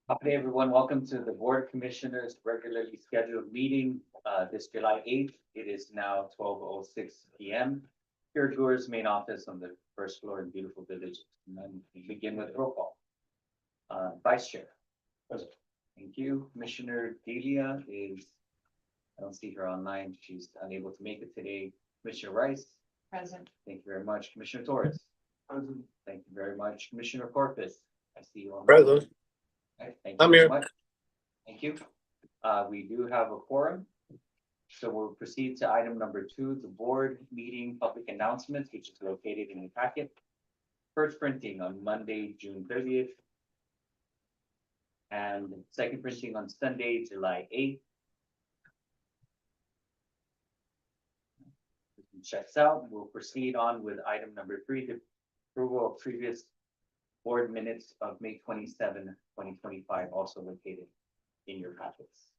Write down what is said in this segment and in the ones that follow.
Good day, everyone. Welcome to the Board Commissioners' regularly scheduled meeting this July 8th. It is now 12:06 p.m. Here at GHURA's main office on the first floor in beautiful village. And then we begin with roll call. Vice Chair. Present. Thank you. Commissioner Delia I don't see her online. She's unable to make it today. Commissioner Rice. Present. Thank you very much. Commissioner Torres. Present. Thank you very much. Commissioner Corpus. I see you on. Present. Right, thank you I'm very here. much. Thank you. We do have a quorum. So we'll proceed to item number 2, the board meeting public announcements, which is located in the packet. First printing on Monday, June 30th. And second printing on Sunday, July 8th. Checks out. We'll proceed on with item number 3, the approval of previous board minutes of May 27, 2025, also located in your packets.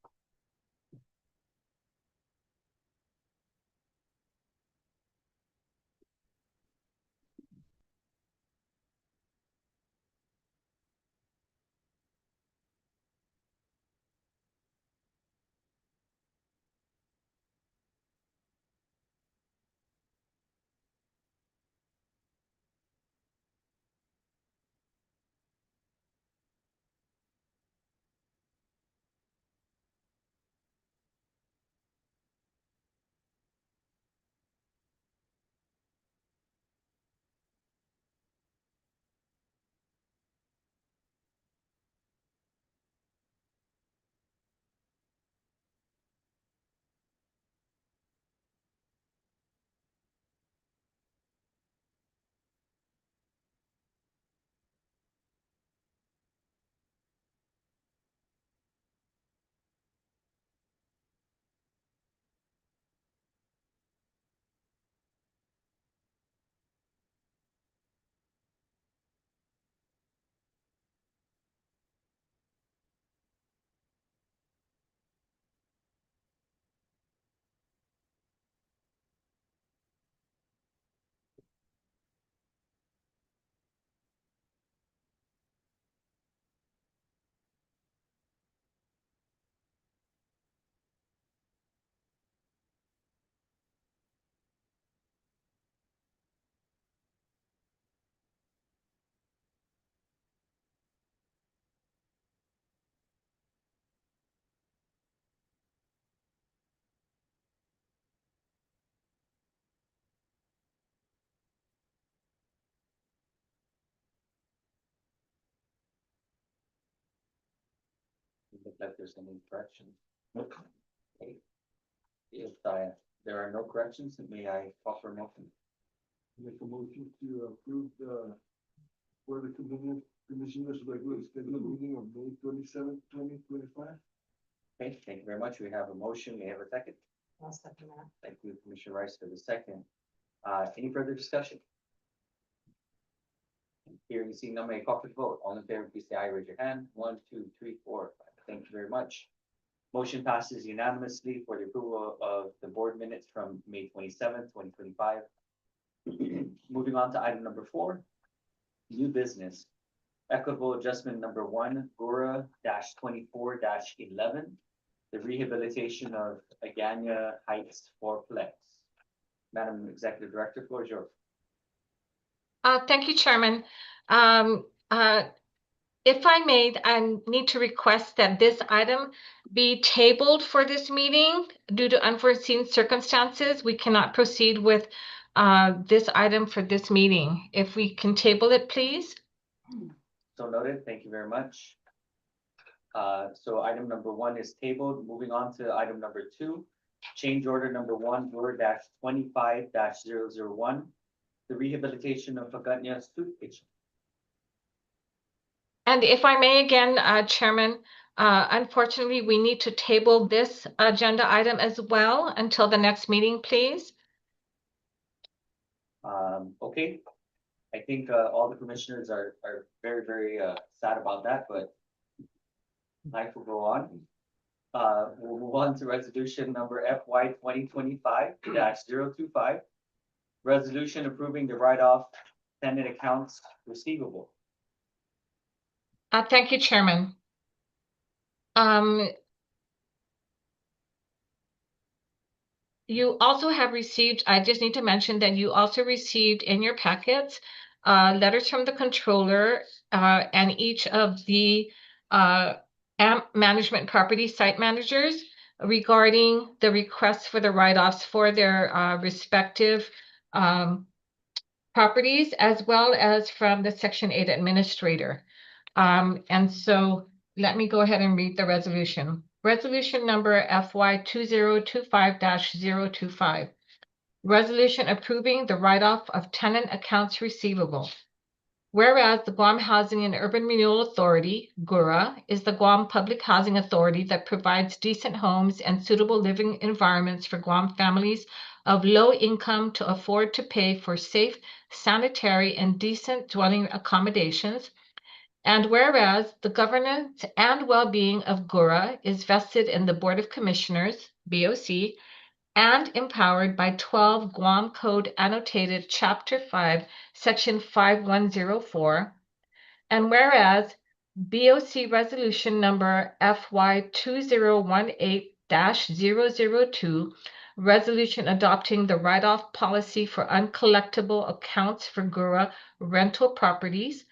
Look like there's any corrections. Okay. If there are no corrections, may I offer a motion? Make a motion to approve the for the commissioners regular scheduled meeting of May 27, 2025. Okay, thank you very much. We have a motion. We have a second. I'll second that. Thank you, Commissioner Rice, for the second. Any further discussion? Here you see, may I call for the vote. All in favor, please say aye. Raise your hand. 1, 2, 3, 4, 5. Thank you very much. Motion passes unanimously for the approval of the board minutes from May 27th, 2025. Moving on to item number 4, new business. Equitable adjustment number 1, GHURA-24-11, the rehabilitation of Agana Heights 4-plex. Madam Executive Director, floor is yours. Thank you, Chairman. If I may, I need to request that this item be tabled for this meeting due to unforeseen circumstances. We cannot proceed with this item for this meeting. If we can table it, please. So noted. Thank you very much. So item number 1 is tabled. Moving on to item number 2, change order number 1, GHURA-25-001, the rehabilitation of Agana Soup Kitchen. And if I may again, Chairman, unfortunately, we need to table this agenda item as well until the next meeting, please. Okay. I think all the commissioners are very, very sad about that, but life will go on. We'll move on to resolution number FY 2025-025. Resolution approving the write-off tenant accounts receivable. Thank you, Chairman. You also have received, I just need to mention that you also received in your packets letters from the controller and each of the AMP management property site managers regarding the requests for the write-offs for their respective properties, as well as from the Section 8 administrator. And so let me go ahead and read the resolution. Resolution number FY 2025-025. Resolution approving the write-off of tenant accounts receivable. Whereas the Guam Housing and Urban Renewal Authority, GHURA, is the Guam public housing authority that provides decent homes and suitable living environments for Guam families of low income to afford to pay for safe, sanitary, and decent dwelling accommodations. And whereas the governance and well-being of GHURA is vested in the Board of Commissioners, BoC, and empowered by 12 Guam Code Annotated Chapter 5, Section 5104. And whereas BoC Resolution number FY 2018-002, resolution adopting the write-off policy for uncollectible accounts for GHURA rental properties.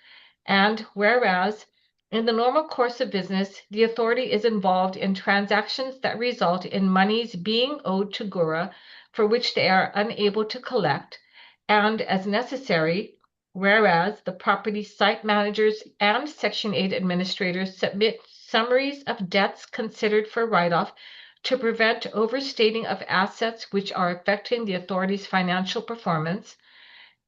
And whereas in the normal course of business, the authority is involved in transactions that result in monies being owed to GHURA for which they are unable to collect, and as necessary, whereas the property site managers and Section 8 administrators submit summaries of debts considered for write-off to prevent overstating of assets which are affecting the authority's financial performance.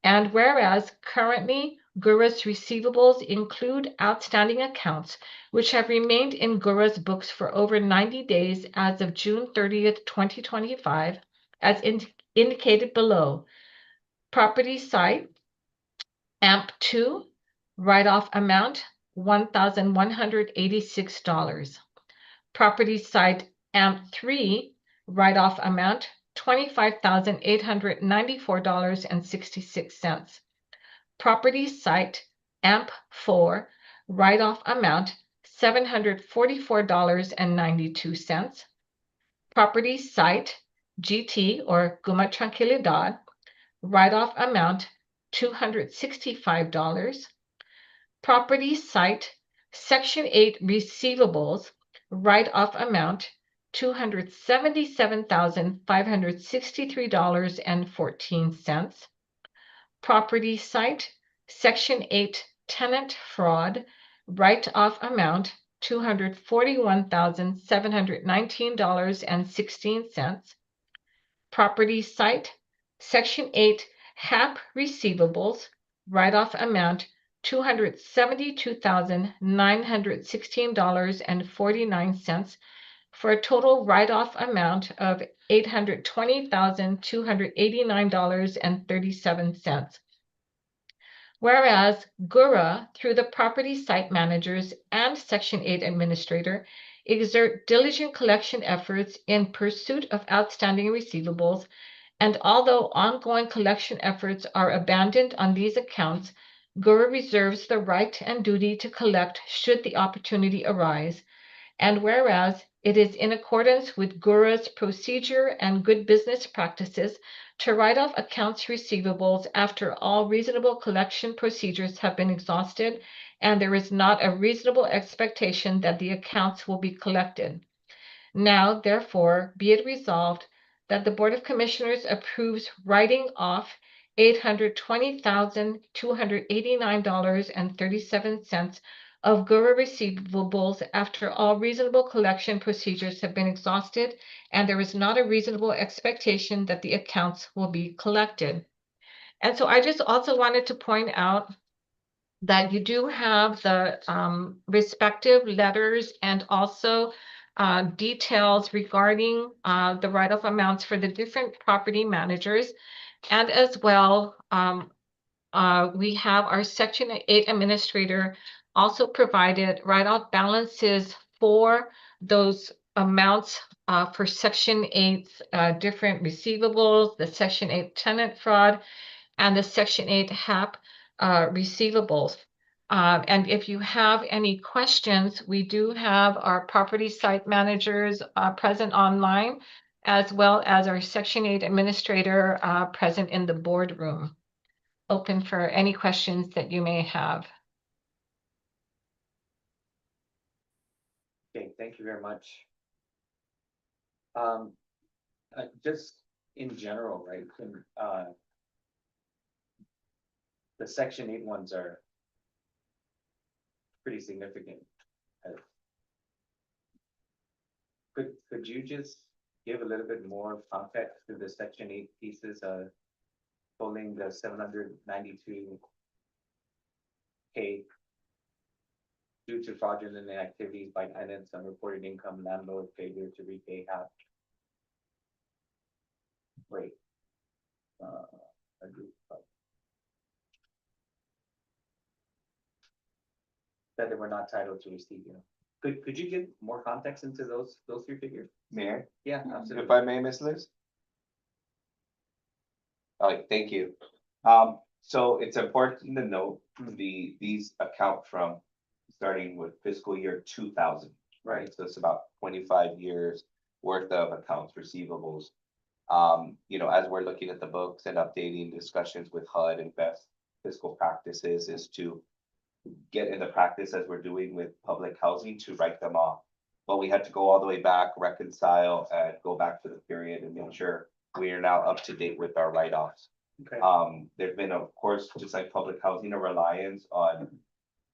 And whereas currently GHURA's receivables include outstanding accounts which have remained in GHURA's books for over 90 days as of June 30th, 2025, as indicated below. Property site, AMP2, write-off amount, $1,186. Property site, AMP3, write-off amount, $25,894.66. Property site AMP4 write-off amount $744.92. Property site GT or Guma Tranquilidad write-off amount $265. Property site Section 8 receivables write-off amount $277,563.14. Property site Section 8 tenant fraud write-off amount $241,719.16. Property site Section 8 HAP receivables write-off amount $272,916.49 for a total write-off amount of $820,289.37. Whereas GHURA, through the property site managers and Section 8 administrator, exert diligent collection efforts in pursuit of outstanding receivables, and although ongoing collection efforts are abandoned on these accounts, GHURA reserves the right and duty to collect should the opportunity arise. And whereas it is in accordance with GHURA's procedure and good business practices to write off accounts receivables after all reasonable collection procedures have been exhausted and there is not a reasonable expectation that the accounts will be collected. Now, therefore, be it resolved that the Board of Commissioners approves writing off $820,289.37 of GHURA receivables after all reasonable collection procedures have been exhausted and there is not a reasonable expectation that the accounts will be collected. And so I just also wanted to point out that you do have the respective letters and also details regarding the write-off amounts for the different property managers. And as well, we have our Section 8 administrator also provided write-off balances for those amounts for Section 8's different receivables, the Section 8 tenant fraud, and the Section 8 HAP receivables. And if you have any questions, we do have our property site managers present online, as well as our Section 8 administrator present in the boardroom. Open for any questions that you may have. Okay, thank you very much. Just in general, right, the Section 8 ones are pretty significant. Could you just give a little bit more context to the Section 8 pieces, totaling the 792K due to fraudulent activities by tenants, unreported income, landlord failure to repay half. Wait. Agree. That they were not titled to receive, you know. Could you give more context into those three figures? Mayor, Yeah, absolutely. if I may, Ms. Liz? All right, thank you. So it's important to note these account from starting with fiscal year 2000, right? So it's about 25 years worth of accounts receivables. You know, as we're looking at the books and updating discussions with HUD and best fiscal practices is to get in the practice as we're doing with public housing to write them off. But we had to go all the way back, reconcile, and go back to the period and make sure we are now up to date with our write-offs. Okay. There's been, of course, just like public housing, a reliance on,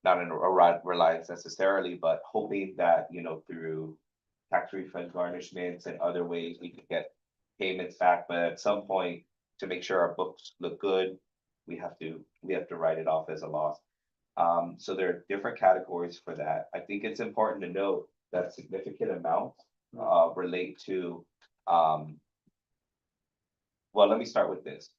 not a reliance necessarily, but hoping that, you know, through tax refund garnishments and other ways we could get payments back. But at some point, to make sure our books look good, we have to write it off as a loss. So there are different categories for that. I think it's important to note that significant amounts relate to, well, let me start with this.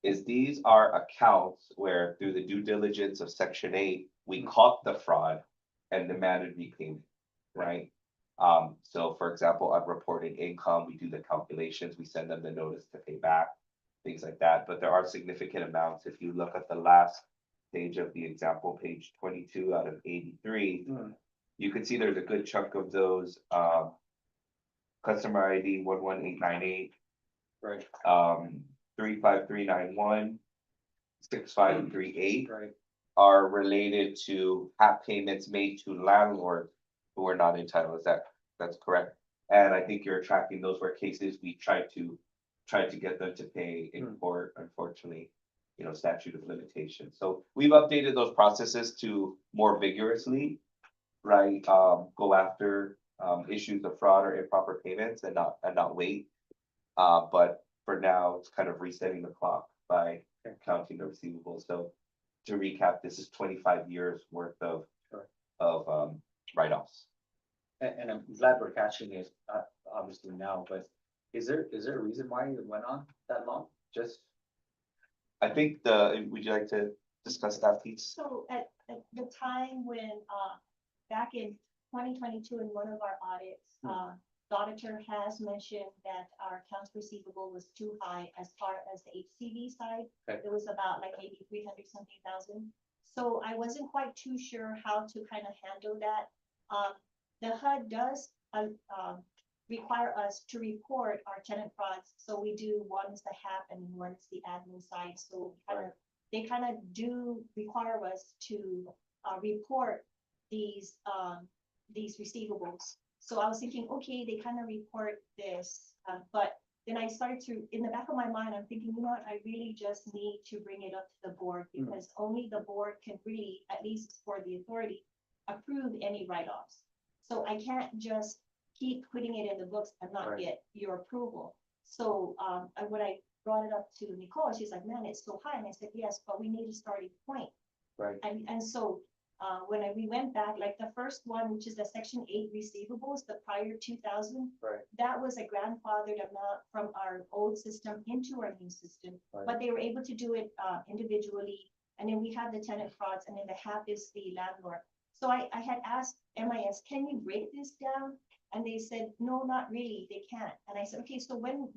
These are accounts where through the due diligence of Section 8, we caught the fraud and demanded repayment, right? So for example, unreported income, we do the calculations, we send them the notice to pay back, things like that. But there are significant amounts. If you look at the last page of the example, page 22 out of 83, you can see there's a good chunk of those, customer ID 11898, Right. 35391, 6538 Right. are related to half payments made to landlords who are not entitled. That's correct? And I think you're tracking those were cases we tried to get them to pay in court, unfortunately, you know, statute of limitations. So we've updated those processes to more vigorously, right? Go after issues of fraud or improper payments and not wait. But for now, it's kind of resetting the clock by counting the receivables. So to recap, this is 25 years worth of write-offs. And I'm glad we're catching it, obviously now, but is there a reason why it went on that long? Just. I think would you like to discuss that piece? So at the time when, back in 2022, in one of our audits, the auditor has mentioned that our accounts receivable was too high as far as the HCV side. Okay. It was about like maybe 300 something thousand. So I wasn't quite too sure how to kind of handle that. The HUD does require us to report our tenant frauds. So we do, one is the HAP and one is the admin side. So they kind of do require us to report these receivables. So I was thinking, okay, they kind of report this, but then I started to, in the back of my mind, I'm thinking, you know what, I really just need to bring it up to the board because only the board can really, at least for the authority, approve any write-offs. So I can't just keep putting it in the books and not get your approval. So when I brought it up to Nicole, she's like, man, it's so high. And I said, yes, but we need a starting point. Right. And so when we went back, like the first one, which is the Section 8 receivables, the prior 2000, that was a grandfathered amount from our old system into our new system, but they were able to do it individually. And then we have the tenant frauds, and then the HAP is the landlord. So I had asked MIS, can you break this down? And they said, no, not really, they can't. And I said, okay, so when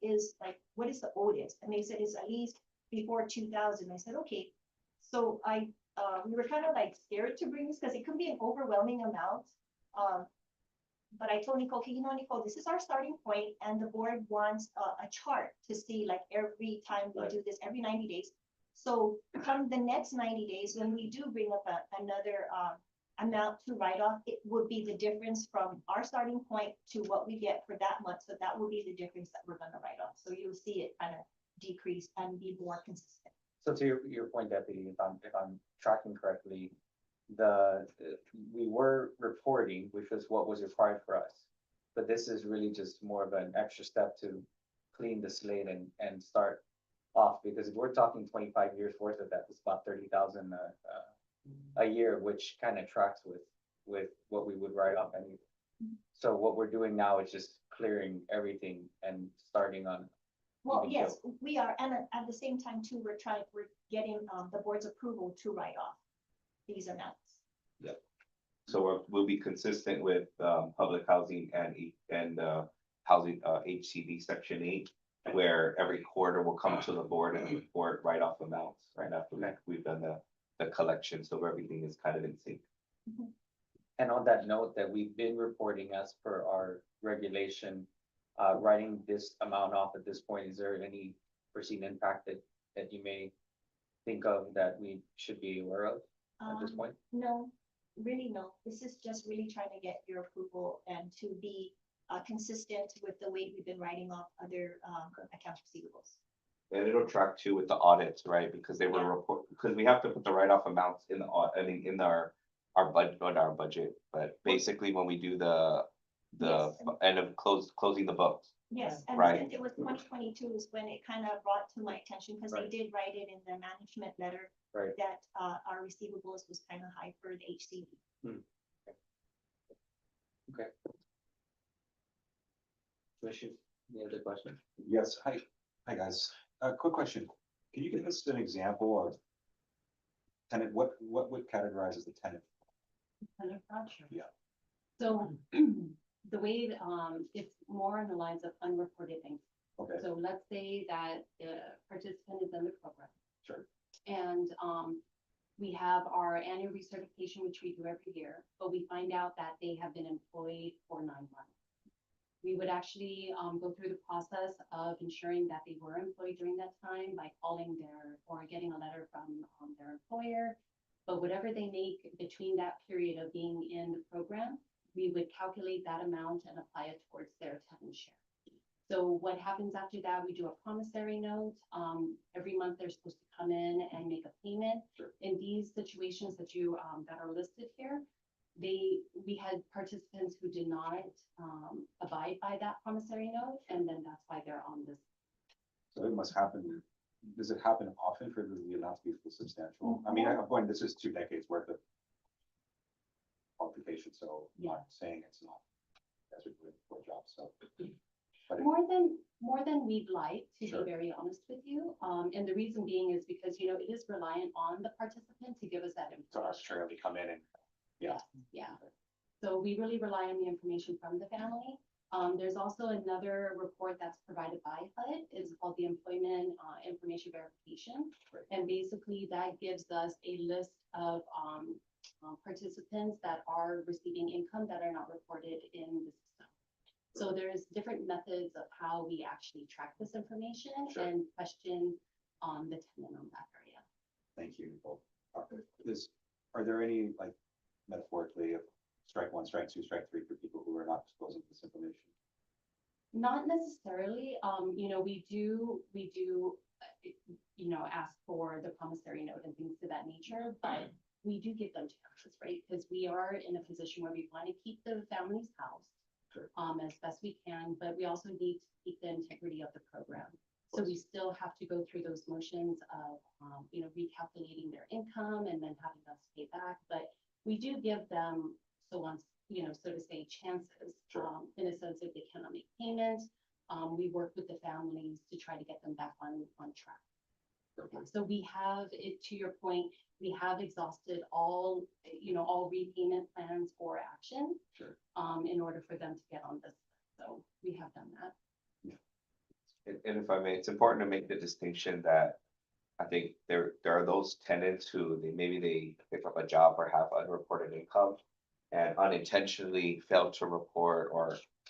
is like, what is the oldest? And they said, it's at least before 2000. I said, okay. So I we were kind of like scared to bring this because it could be an overwhelming amount. But I told Nicole, okay, you know, Nicole, this is our starting point and the board wants a chart to see like every time we do this, every 90 days. So come the next 90 days, when we do bring up another amount to write off, it would be the difference from our starting point to what we get for that month. So that will be the difference that we're gonna write off. So you'll see it kind of decrease and be more consistent. So to your point, Deputy, if I'm tracking correctly, we were reporting, which was what was required for us. But this is really just more of an extra step to clean the slate and start off, because if we're talking 25 years worth of that, it's about 30,000 a year, which kind of tracks with what we would write off anyway. So what we're doing now is just clearing everything and starting on. Well, even yes, keel. we are, and at the same time too, we're getting the board's approval to write off these amounts. So we'll be consistent with public housing and housing HCD section 8, where every quarter will come to the board and report write-off amounts right after we've done the collection, so everything is kind of in sync. And on that note, that we've been reporting as per our regulation, writing this amount off at this point, is there any foreseen impact that you may think of that we should be aware of at this point? No, really no. This is just really trying to get your approval and to be consistent with the way we've been writing off other accounts receivables. And it'll track too with the audits, right? Because they will report, because we have to put the write-off amounts in in our budget, but basically when we do the Yes. end of closing the books. Yes, and Right. since it was 2022 is when it kind of brought to my attention, because they Right. did write it in the management letter Right. that our receivables was kind of high for the HCD. Okay. Commissioner, any other questions? Yes, hi guys. Quick question. Can you give us an example of tenant, what would categorize as the tenant? Tenant fraud? Yeah. So the way, it's more on the lines of unreported things. Okay, So let's say that the participant is in the program. sure. And we have our annual recertification, which we do every year, but we find out that they have been employed for 9 months. We would actually go through the process of ensuring that they were employed during that time by calling or getting a letter from their employer. But whatever they make between that period of being in the program, we would calculate that amount and apply it towards their tenant share. So what happens after that, we do a promissory note. Every month they're supposed to come in and make a payment. Sure. In these situations that that are listed here, we had participants who did not abide by that promissory note, and then that's why they're on this. So it must happen. Does it happen often for the amount to be substantial? I mean, I'm going, this is 2 decades worth of qualification, so I'm not saying it's not. That's a good job, so. But More than we'd like, to Sure. be very honest with you. And the reason being is because, it is reliant on the participant to give us that to information. arbitrarily come in and, yeah. Yeah. So we really rely on the information from the family. There's also another report that's provided by HUD. It's called the Employment Information Verification. Right. And basically that gives us a list of participants that are receiving income that are not reported in the system. So there's different methods of how we actually track this information. Sure. And question the tenant on that area. Thank you, Nicole. Are there any, like, metaphorically, of strike 1, strike 2, strike 3 for people who are not disclosing this information? Not necessarily, we do, ask for the promissory note and things of that nature, but we do give them chances, right? Because we are in a position where we want to keep the family's house. Sure. As best we can, but we also need to keep the integrity of the program. So we still have to go through those motions of, recalculating their income and then having us pay back, but we do give them, so to say, chances. Sure. In a sense, if they cannot make payments, we work with the families to try to get them back on track. Okay. So we have it, to your point, we have exhausted all repayment plans or action. Sure. In order for them to get on this. So we have done that. And if I may, it's important to make the distinction that I think there are those tenants who maybe they pick up a job or have unreported income. And unintentionally fail to report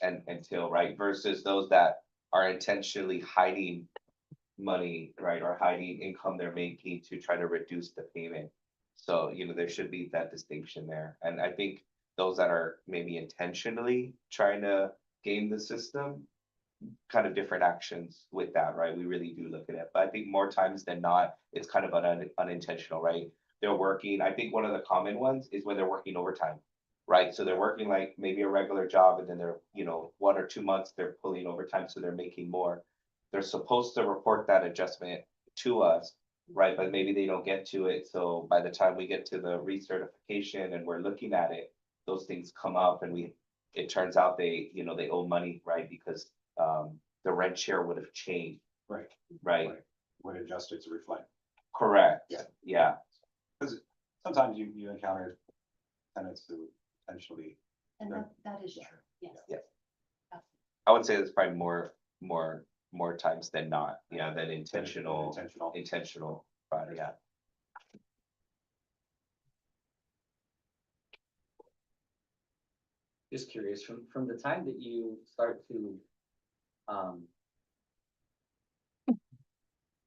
and until, right, versus those that are intentionally hiding money, right, or hiding income they're making to try to reduce the payment. So, there should be that distinction there. And I think those that are maybe intentionally trying to game the system, kind of different actions with that, right? We really do look at it. But I think more times than not, it's kind of unintentional, right? They're working, I think one of the common ones is when they're working overtime, right? So they're working like maybe a regular job and then they're, 1 or 2 months, they're pulling overtime, so they're making more. They're supposed to report that adjustment to us, right? But maybe they don't get to it. So by the time we get to the recertification and we're looking at it, those things come up and it turns out they owe money, right? Because the rent share would have changed, Right. right? Would adjust it to reflect. Correct. Yeah. Yeah. Because sometimes you encounter tenants who potentially. And Sure. that is true, yes. Yeah. Absolutely. I would say it's probably more times than not, yeah, than intentional, but yeah. Just curious, from the time that you start to,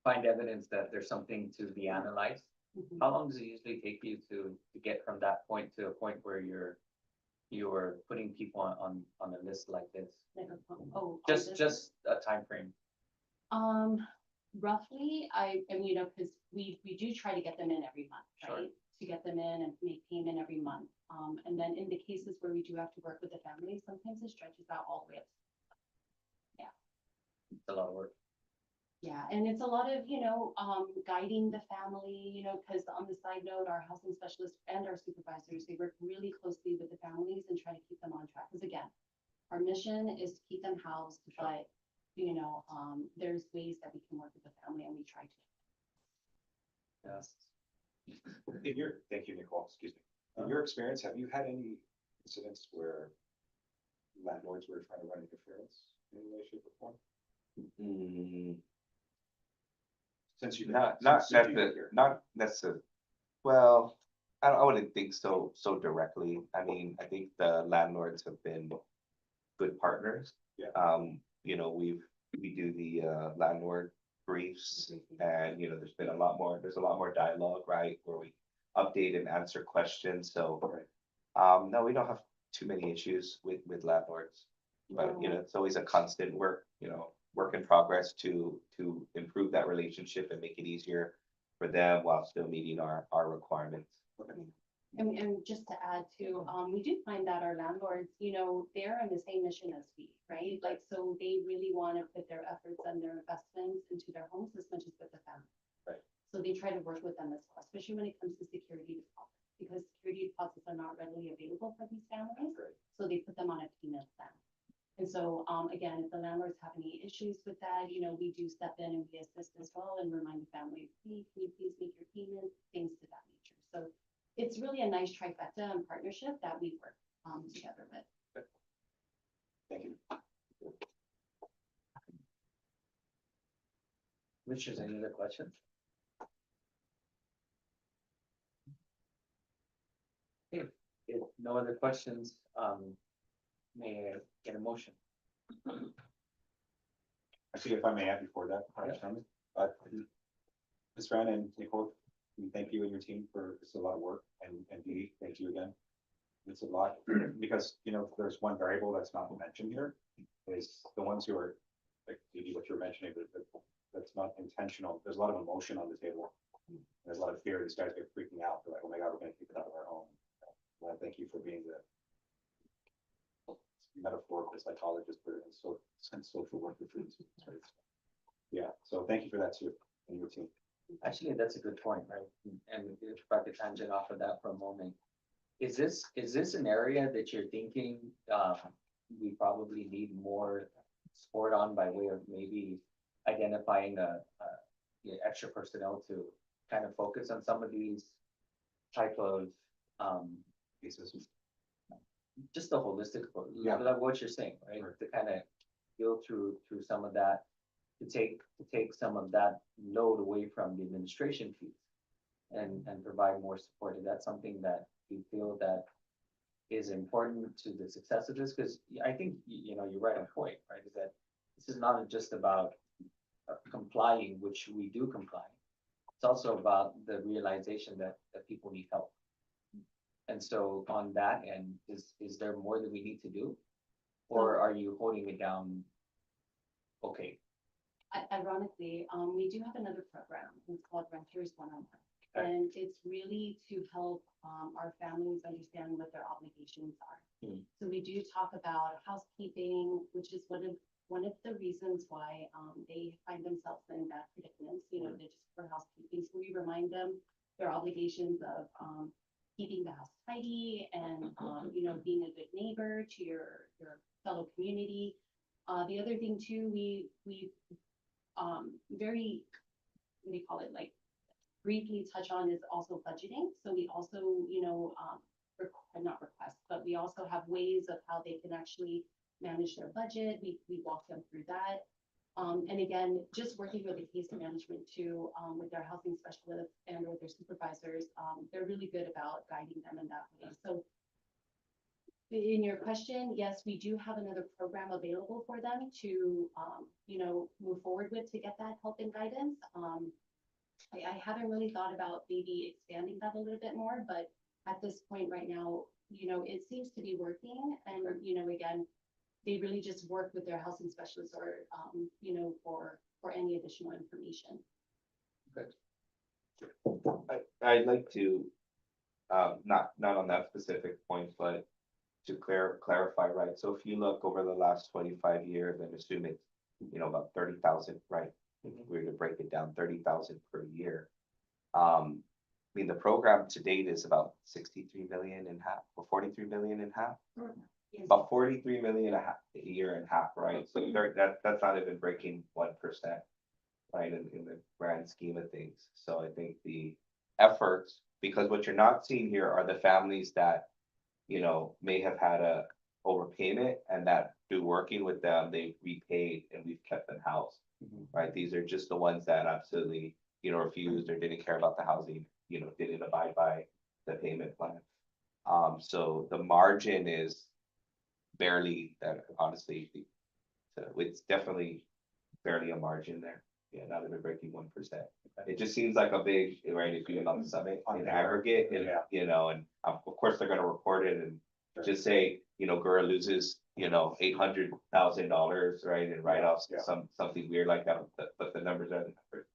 find evidence that there's something to be analyzed, Mhm. how long does it usually take you to get from that point to a point where you're putting people on a list like this? Like on Just this one? a time frame. Roughly, because we do try to get them in every month, Sure. right? To get them in and make payment every month. And then in the cases where we do have to work with the family, sometimes it stretches out all the way up. It's a lot of work. Yeah, and it's a lot of, guiding the family, because on the side note, our housing specialists and our supervisors, they work really closely with the families and try to keep them on track. Because again, our mission is to keep them housed, but, there's ways that we can work with the family and we try to. Yes. Thank you, Nicole, excuse me. In your experience, have you had any incidents where landlords were trying to run interference in any way, shape, or form? Since you've been. Not since you've been here? not necessarily. Well, I wouldn't think so directly. I mean, I think the landlords have been good partners. Yeah. We do the landlord briefs and there's a lot more dialogue, right? Where we update and answer questions. So no, we don't have too many issues with landlords. But it's always a constant work in progress to improve that relationship and make it easier for them while still meeting our requirements. And just to add to, we do find that our landlords, they're on the same mission as we, right? Like, so they really want to put their efforts and their investments into their homes as much as with the family. Right. So they try to work with them as well, especially when it comes to security deposits, because security deposits are not readily available for these families. Right. So they put them on a payment plan. And so, again, if the landlords have any issues with that, we do step in and we assist as well and remind the family, hey, can you please make your payment, things to that nature. So it's really a nice trifecta and partnership that we work together with. Thank you. Commissioners, any other questions? If no other questions, may I get a motion? Actually, if I may add before that, Yeah. Ms. Fran and Nicole, we thank you and your team for, it's a lot of work, and Dee, thank you again. It's a lot, because, there's one variable that's not mentioned here, is the ones who are, like, Dee, what you're mentioning, that's not intentional, there's a lot of emotion on the table. There's a lot of fear, these guys get freaking out, they're like, oh my God, we're gonna kick it out of our home. Well, thank you for being the metaphorical psychologist and social worker for this. Yeah, so thank you for that too, and your team. Actually, that's a good point, right? And if I could tangent off of that for a moment. Is this an area that you're thinking, we probably need more support on by way of maybe identifying extra personnel to kind of focus on some of these type of, Cases. just the holistic, Yeah. like what you're saying, right? Right. To kind of go through some of that. to take some of that load away from the administration fees and provide more support. Is that something that you feel that is important to the success of this? Because I think, you know, you're right on point, right? Is that this is not just about complying, which we do comply. It's also about the realization that people need help. And so on that end, is there more that we need to do? Or are you holding it down? Okay, Ironically, we do have another program. It's called Renters One-on-One. Okay. And it's really to help our families understand what their obligations are. So we do talk about housekeeping, which is one of the reasons why they find themselves in bad predicaments, you know, they're just for housekeeping. So we remind them their obligations of keeping the house tidy and you know, being a good neighbor to your fellow community. The other thing too, we very, what do you call it, like briefly touch on is also budgeting. So we also, you know, not request, but we also have ways of how they can actually manage their budget. We walk them through that. And again, just working with the case management too, with their housing specialists and with their supervisors, they're really good about guiding them in that way. So in your question, yes, we do have another program available for them to, you know, move forward with to get that help and guidance. I haven't really thought about maybe expanding that a little bit more, but at this point right now, you know, it seems to be working. And, you know, again, they really just work with their housing specialists or, you know, for any additional information. I'd like to, not on that specific point, but to clarify, right? So if you look over the last 25 years, I'm assuming, you know, about 30,000, right? If we were to break it down, 30,000 per year. I mean, the program to date is about 63 million and half, or 43 million and half. Yes. About 43 million a year and half, right? So that's not even breaking 1%, right? In the grand scheme of things. So I think the efforts, because what you're not seeing here are the families that, you know, may have had a overpayment and that through working with them, they repaid and we've kept them housed, right? These are just the ones that absolutely, you know, refused or didn't care about the housing, you know, didn't abide by the payment plan. So the margin is barely that, honestly, it's definitely barely a margin there. Yeah, not even breaking 1%. It just seems like a big, right, if you're on the summit in aggregate, and, you know, and of course they're gonna report it and just say, you know, GHURA loses, you know, $800,000, right, and write-offs, something weird like that, but the numbers are the numbers.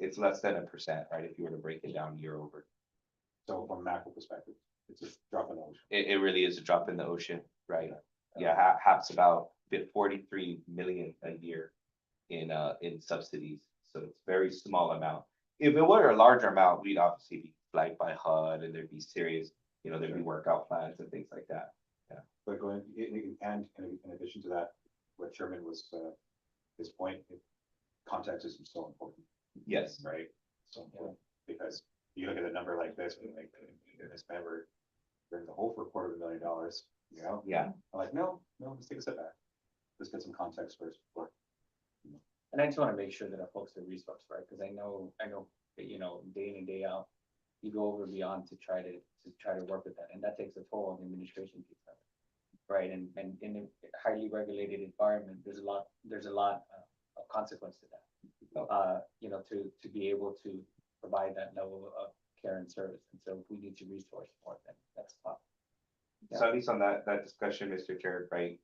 It's less than 1%, right, if you were to break it down year over. So from a macro perspective, it's a drop in the ocean. It really is a drop in the ocean, right? Yeah, HAP's about 43 million a year in subsidies, so it's very small amount. If it were a larger amount, we'd obviously be flagged by HUD and there'd be serious, you know, there'd be workout plans and things like that. But going, and in addition to that, what Chairman was, his point, context is so important, Yes, right? So important, because you look at a number like this, and like, this member, they're in the hole for $250,000, you know? yeah, I'm like, no, let's take a step back. Let's get some context first before. and I just want to make sure that our folks are resourced, right? Because I know that, you know, day in and day out, you go over beyond to try to work with that, and that takes a toll on the administration piece of it, right? And in a highly regulated environment, there's a lot of consequence to that. You know, to be able to provide that level of care and service, and so if we need to resource more, then that's fine. so at least on that discussion, Mr. Chair, right?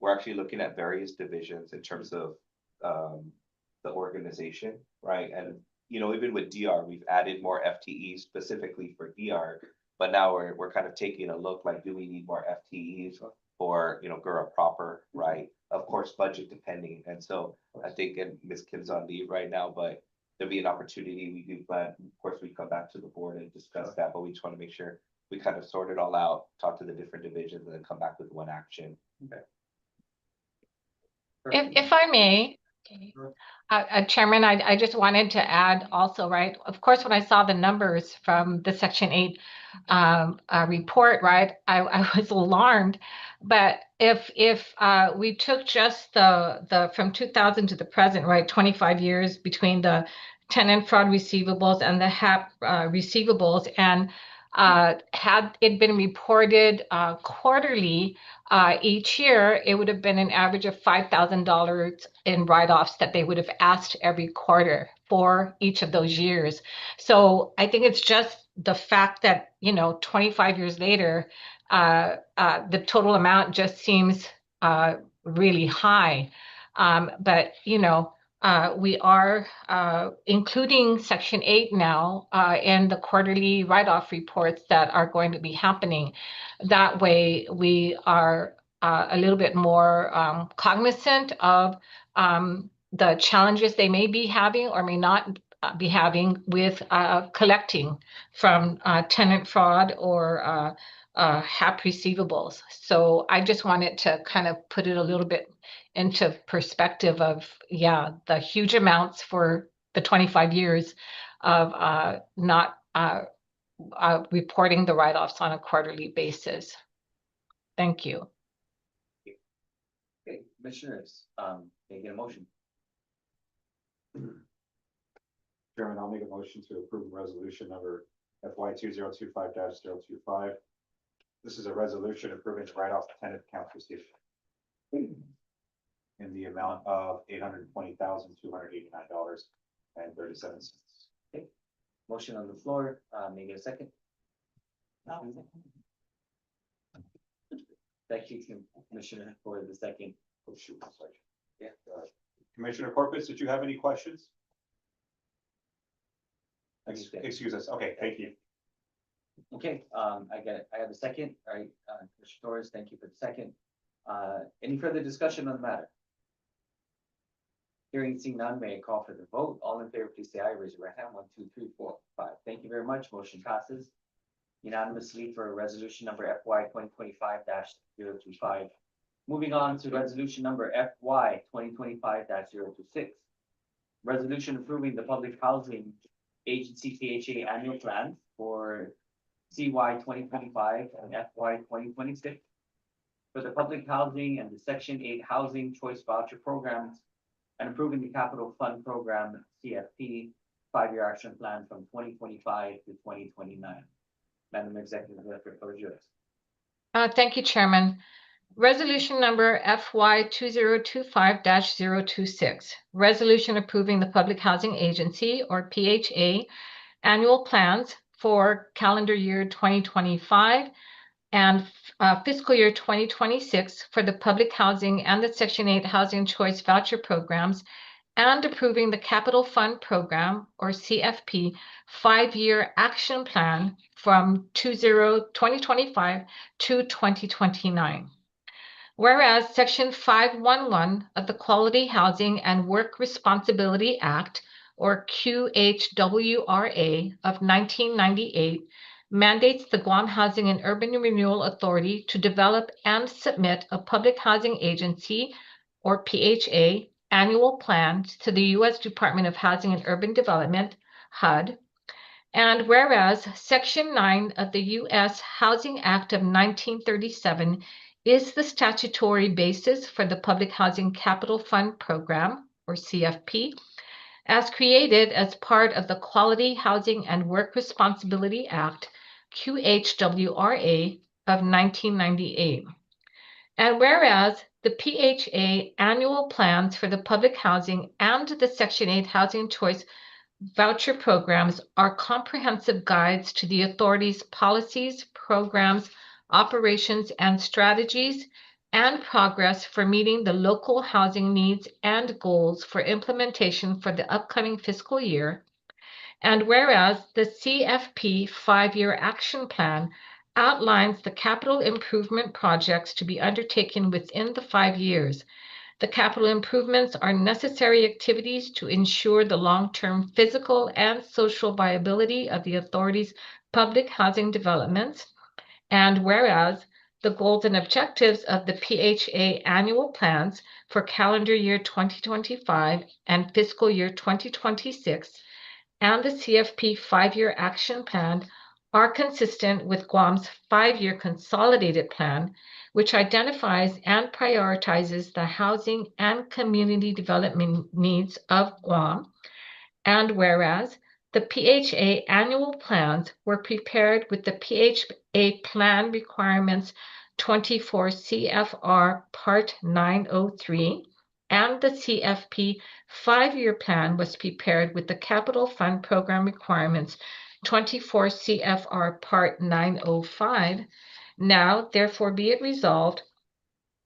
We're actually looking at various divisions in terms of the organization, right? And, you know, even with DR, we've added more FTEs specifically for DR, but now we're kind of taking a look, like, do we need more FTEs for, you know, GHURA proper, right? Of course, budget depending, and so I think, and Ms. Kim's on leave right now, but there'll be an opportunity, we do plan, of course, we come back to the board and discuss that, but we just want to make sure we kind of sort it all out, talk to the different divisions, and then come back with one action. If I may, Okay. Chairman, I just wanted to add also, right? Of course, when I saw the numbers from the Section 8 report, right, I was alarmed. But if we took just the from 2000 to the present, right, 25 years between the tenant fraud receivables and the HAP receivables, and had it been reported quarterly, each year, it would have been an average of $5,000 in write-offs that they would have asked every quarter for each of those years. So I think it's just the fact that, 25 years later, the total amount just seems really high. But, we are including Section 8 now in the quarterly write-off reports that are going to be happening. That way, we are a little bit more cognizant of the challenges they may be having or may not be having with collecting from tenant fraud or HAP receivables. So I just wanted to kind of put it a little bit into perspective of, the huge amounts for the 25 years of not reporting the write-offs on a quarterly basis. Thank you. Okay, commissioners, can I get a motion? Chairman, I'll make a motion to approve resolution number FY 2025-025. This is a resolution approving the write-off of tenant account receivable in the amount of $820,289.37. Motion on the floor, may I get a second? Thank you, Commissioner, for the second. Oh, shoot, I'm sorry. Yeah. Commissioner Corpus, did you have any questions? Understand. Excuse us. Okay, thank you. Okay, I have a second. All right, Commissioner Torres, thank you for the second. Any further discussion on the matter? Hearing seeing none, may I call for the vote? All in favor, please say aye. Raise your right hand. 1, 2, 3, 4, 5. Thank you very much. Motion passes unanimously for resolution number FY 2025-025. Moving on to resolution number FY 2025-026. Resolution approving the Public Housing Agency PHA annual plan for CY 2025 and FY 2026 for the public housing and the Section 8 housing choice voucher programs, and approving the capital fund program CFP 5-year action plan from 2025 to 2029. Madam Executive Director, floor is yours. Thank you, Chairman. Resolution number FY 2025-026. Resolution approving the Public Housing Agency, or PHA, annual plans for calendar year 2025 and fiscal year 2026 for the public housing and the Section 8 housing choice voucher programs, and approving the Capital Fund Program, or CFP, 5-year action plan from 2025 to 2029. Whereas Section 511 of the Quality Housing and Work Responsibility Act, or QHWRA of 1998, mandates the Guam Housing and Urban Renewal Authority to develop and submit a public housing agency, or PHA, annual plan to the U.S. Department of Housing and Urban Development, HUD. And whereas Section 9 of the U.S. Housing Act of 1937 is the statutory basis for the Public Housing Capital Fund Program, or CFP, as created as part of the Quality Housing and Work Responsibility Act, QHWRA of 1998. And whereas the PHA annual plans for the public housing and the Section 8 housing choice voucher programs are comprehensive guides to the authority's policies, programs, operations, and strategies, and progress for meeting the local housing needs and goals for implementation for the upcoming fiscal year. And whereas the CFP 5-year action plan outlines the capital improvement projects to be undertaken within the 5 years, the capital improvements are necessary activities to ensure the long-term physical and social viability of the authority's public housing developments. And whereas the goals and objectives of the PHA annual plans for calendar year 2025 and fiscal year 2026 and the CFP 5-year action plan are consistent with Guam's 5-year consolidated plan, which identifies and prioritizes the housing and community development needs of Guam. And whereas the PHA annual plans were prepared with the PHA Plan Requirements 24 CFR Part 903, and the CFP 5-year plan was prepared with the Capital Fund Program Requirements 24 CFR Part 905. Now, therefore, be it resolved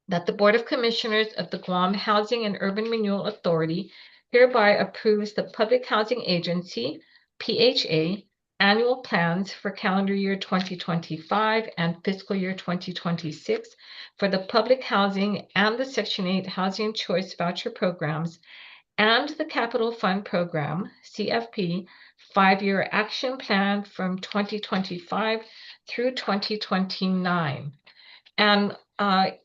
that the Board of Commissioners of the Guam Housing and Urban Renewal Authority hereby approves the Public Housing Agency, PHA, annual plans for calendar year 2025 and fiscal year 2026 for the public housing and the Section 8 Housing Choice Voucher programs and the Capital Fund Program, CFP, 5-year action plan from 2025 through 2029. And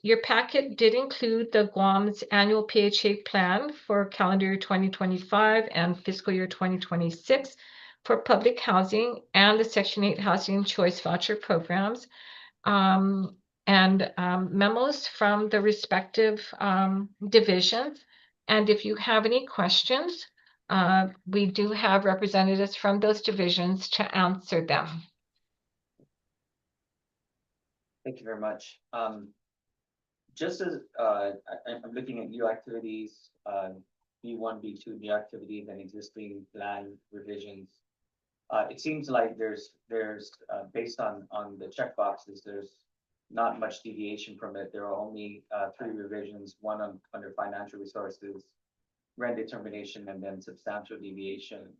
your packet did include the Guam's annual PHA plan for calendar year 2025 and fiscal year 2026 for public housing and the Section 8 Housing Choice Voucher programs, and memos from the respective divisions. And if you have any questions, we do have representatives from those divisions to answer them. Thank you very much. Just as, I'm looking at new activities, B1, B2, new activities and existing plan revisions. It seems like there's based on the checkboxes, there's not much deviation from it. There are only 3 revisions, one under financial resources, rent determination, and then substantial deviation.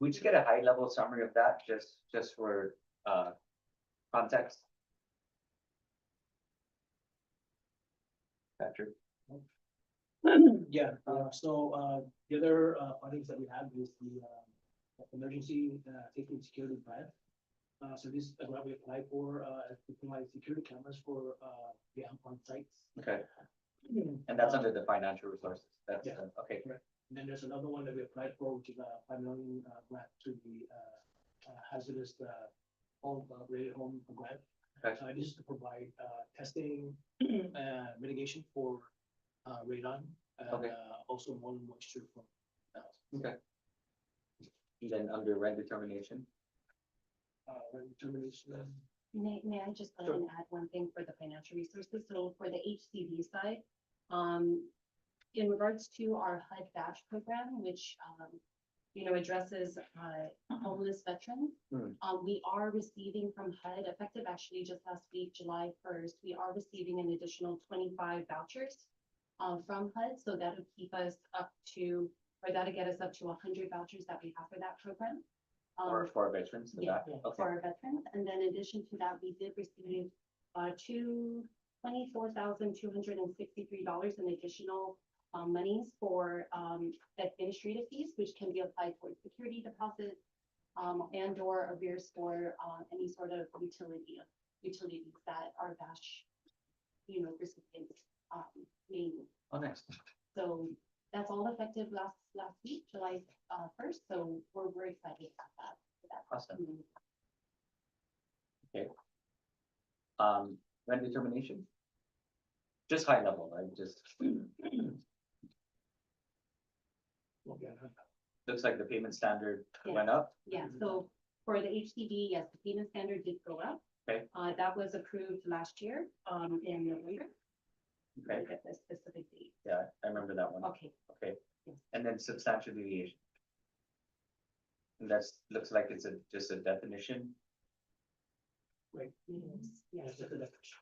We just get a high level summary of that just for context. Patrick. Yeah, so the other findings that we have is the emergency safety and security plan. So this is what we applied for to provide security cameras for the on sites. Okay, and that's under the financial resources. That's Yeah. Okay. And then there's another one that we applied for, which is a $5 million grant to the hazardous home rated home grant. Okay. This is to provide testing mitigation for radon and Okay. also more moisture from the house. Okay. And then under rent determination. Determination. May I just go ahead and add one thing for the financial resources? So for the HCV side, in regards to our HUD Dash program, which, addresses homeless veterans, we are receiving from HUD, effective actually just last week, July 1st, we are receiving an additional 25 vouchers from HUD. So that'll keep us up to, or that'll get us up to 100 vouchers that we have for that program. Or for our veterans. Yeah, Okay. for our veterans. And then in addition to that, we did receive $24,263 in additional monies for administrative fees, which can be applied for security deposits and or arrears for any sort of utilities that our VASH, recipients may need. Oh, nice. So that's all effective last week, July 1st. So we're very excited about that. Awesome. Okay. Rent determination? Just high level, right? Just looks like the payment standard went up. Yeah, so for the HCD, yes, the payment standard did go up. Okay. That was approved last year in November. Okay. Look at the specific date. Yeah, I remember that one. Okay. Okay. Yes. And then substantial deviation. And that's looks like it's just a definition. Right. Yes, yes. That's the definition.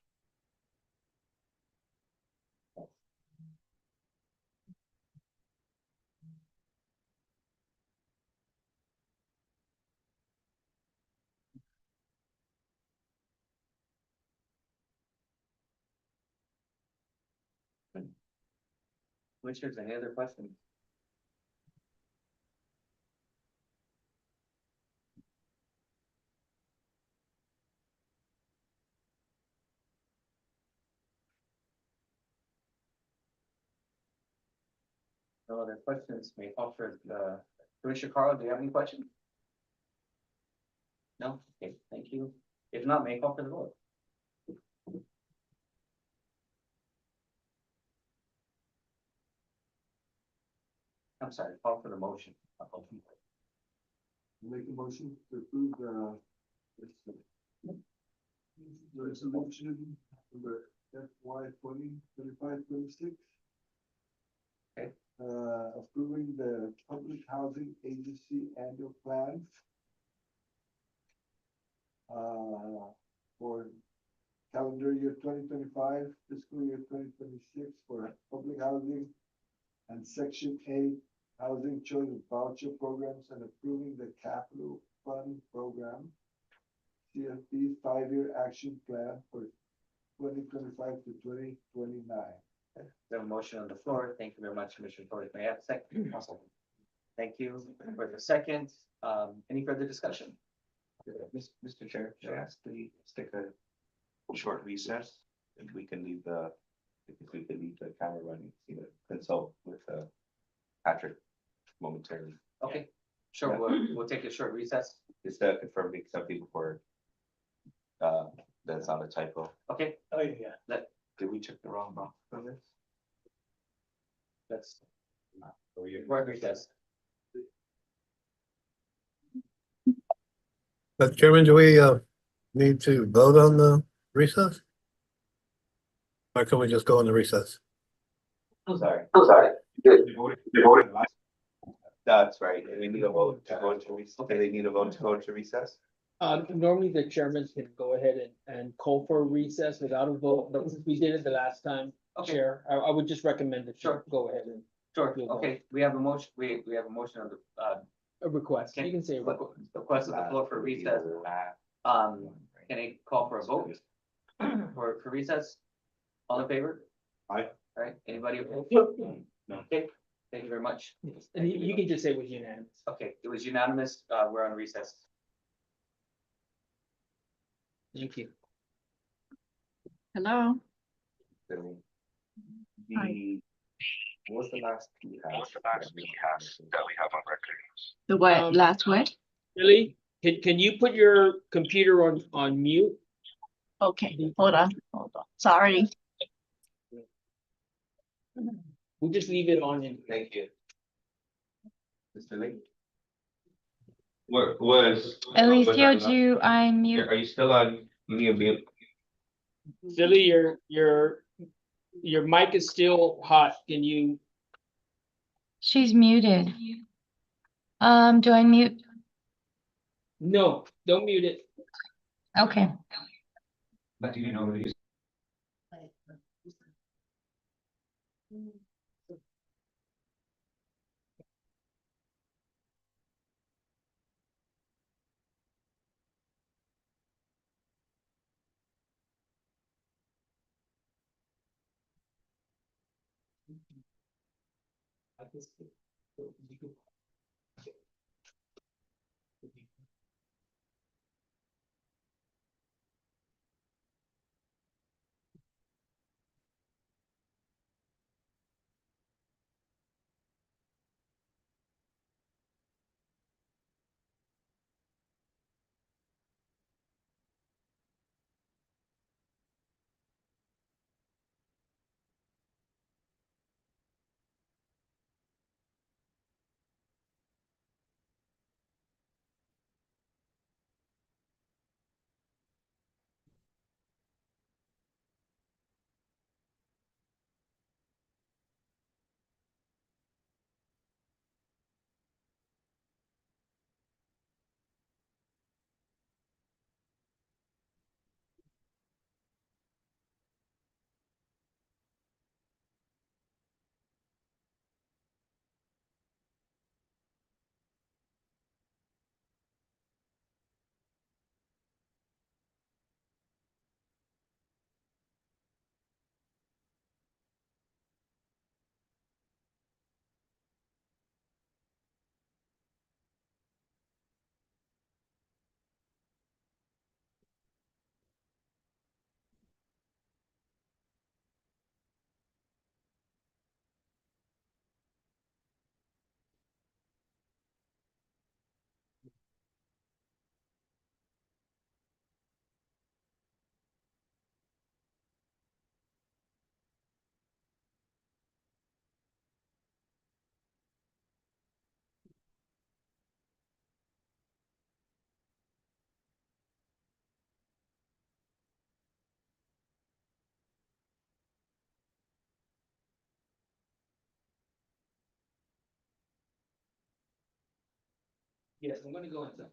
Commissioners, any other questions? No other questions, may call for Commissioner Carl, do you have any questions? No, okay, thank you. If not, may call for the vote. I'm sorry, call for the motion. Make a motion to approve the resolution number FY 2025-26. Okay. Approving the Public Housing Agency annual plan. For calendar year 2025, fiscal year 2026 for public housing. And section 8, housing choice voucher programs and approving the capital fund program. CFP 5-year action plan for 2025 to 2029. We have a motion on the floor. Thank you very much, Commissioner Torres. May I have a second? Thank you for the second. Any further discussion? Mr. Chair, should I ask the stick a short recess? If we can leave the camera running, consult with Patrick momentarily. Okay, sure, we'll take a short recess. Just confirming something before that's not a typo. Okay, Oh, yeah. Did we check the wrong box on this? let's, So we- we're at recess. But Chairman, do we need to vote on the recess? Or can we just go into recess? I'm sorry. You voted last- That's right. We need a vote to go into recess. Okay, they need a vote to go into recess? Normally the chairman can go ahead and call for a recess without a vote, but since we did it the last time, Okay, Chair, I would just recommend that you Sure. go ahead and sure, okay, we have a motion, we have a motion on the, a request. Okay. You can say a request. request on the floor for recess. Can I call for a vote for recess? All in favor? Aye. All right, anybody opposed? No. Okay, thank you very much. And you can just say it was unanimous. Okay, it was unanimous, we're on recess. Thank you. Hello. What was the last key hash? that we have on record? The what, Um, last what? Really? Can you put your computer on mute? Okay, hold on. Sorry. We'll just leave it on and Thank you. Mr. Lee? What was? Alicia, do I mute? Are you still on mute? Philly, your mic is still hot. Can you? She's muted. Do I mute? No, don't mute it. Okay. But do you know these? Yes, I'm gonna go inside.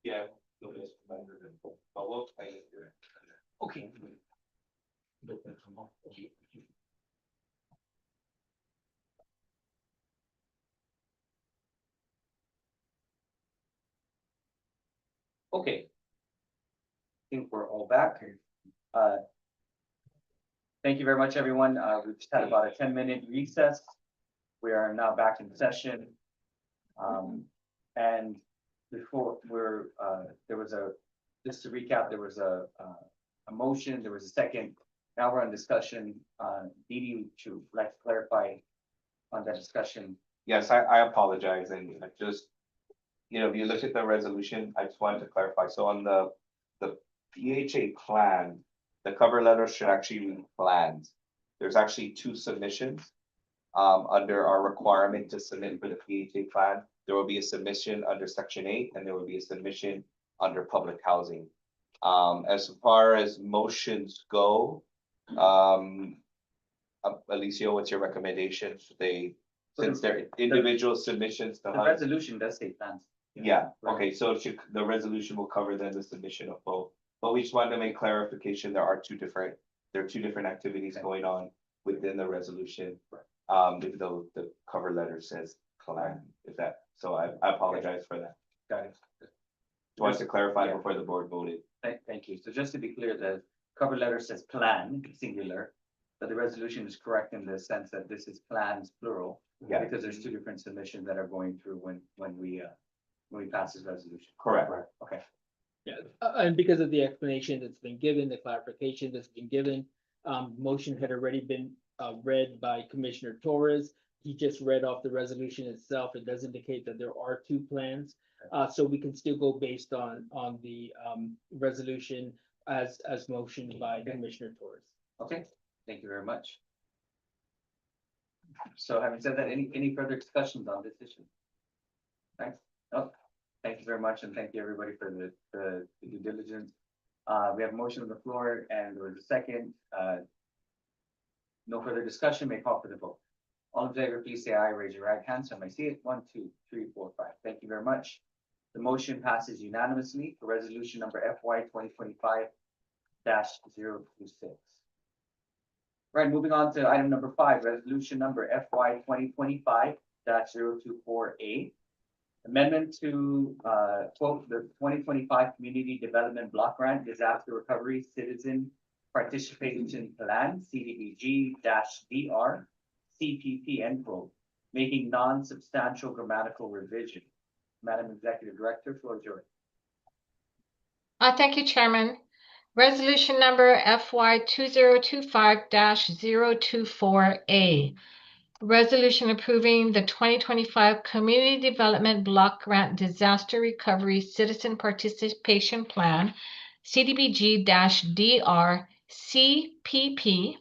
Yeah. But we'll play it here. Okay. Okay. I think we're all back. Uh, Thank you very much, everyone. We've just had about a 10-minute recess. We are now back in session. And before there was just to recap, there was a motion, there was a second. Now we're on discussion. Dee, to like clarify on that discussion. Yes, I apologize, and I just, if you look at the resolution, I just wanted to clarify, so on the PHA plan, the cover letter should actually read plans. There's actually two submissions. Under our requirement to submit for the PHA plan, there will be a submission under section 8, and there will be a submission under public housing. As far as motions go, Alicia, what's your recommendation? Should they, since they're individual submissions to The HUD? resolution does say plans. Yeah, Right. okay, so the resolution will cover then the submission of both, but we just wanted to make clarification, there are two different activities Okay. going on within the resolution. Even though the cover letter says plan, so I apologize for that. Got it. Just wanted to clarify Yeah. before the board voted. Thank you. So just to be clear, the cover letter says plan, singular, but the resolution is correct in the sense that this is plans plural. Yeah. Because there's two different submissions that are going through when we pass this resolution. Correct. Okay. Yeah, and because of the explanation that's been given, the clarification that's been given, Motion had already been read by Commissioner Torres. He just read off the resolution itself. It does indicate that there are two plans. So we can still go based on the resolution as motioned by Commissioner Torres. Okay, thank you very much. So having said that, any further discussions on this issue? Thanks. Oh, thank you very much, and thank you everybody for the due diligence. We have a motion on the floor and there was a second. No further discussion, may call for the vote. All in favor, please say aye, raise your right hand, so I may see it. 1, 2, 3, 4, 5. Thank you very much. The motion passes unanimously for resolution number FY 2025-026. Right, moving on to item number 5, resolution number FY 2025-024A. Amendment to quote the 2025 Community Development Block Grant Disaster Recovery Citizen Participation Plan, CDBG-DR, CPP, end quote, making non-substantial grammatical revision. Madam Executive Director, floor is yours. Thank you, Chairman. Resolution number FY 2025-024A. Resolution approving the 2025 Community Development Block Grant Disaster Recovery Citizen Participation Plan, CDBG-DR CPP.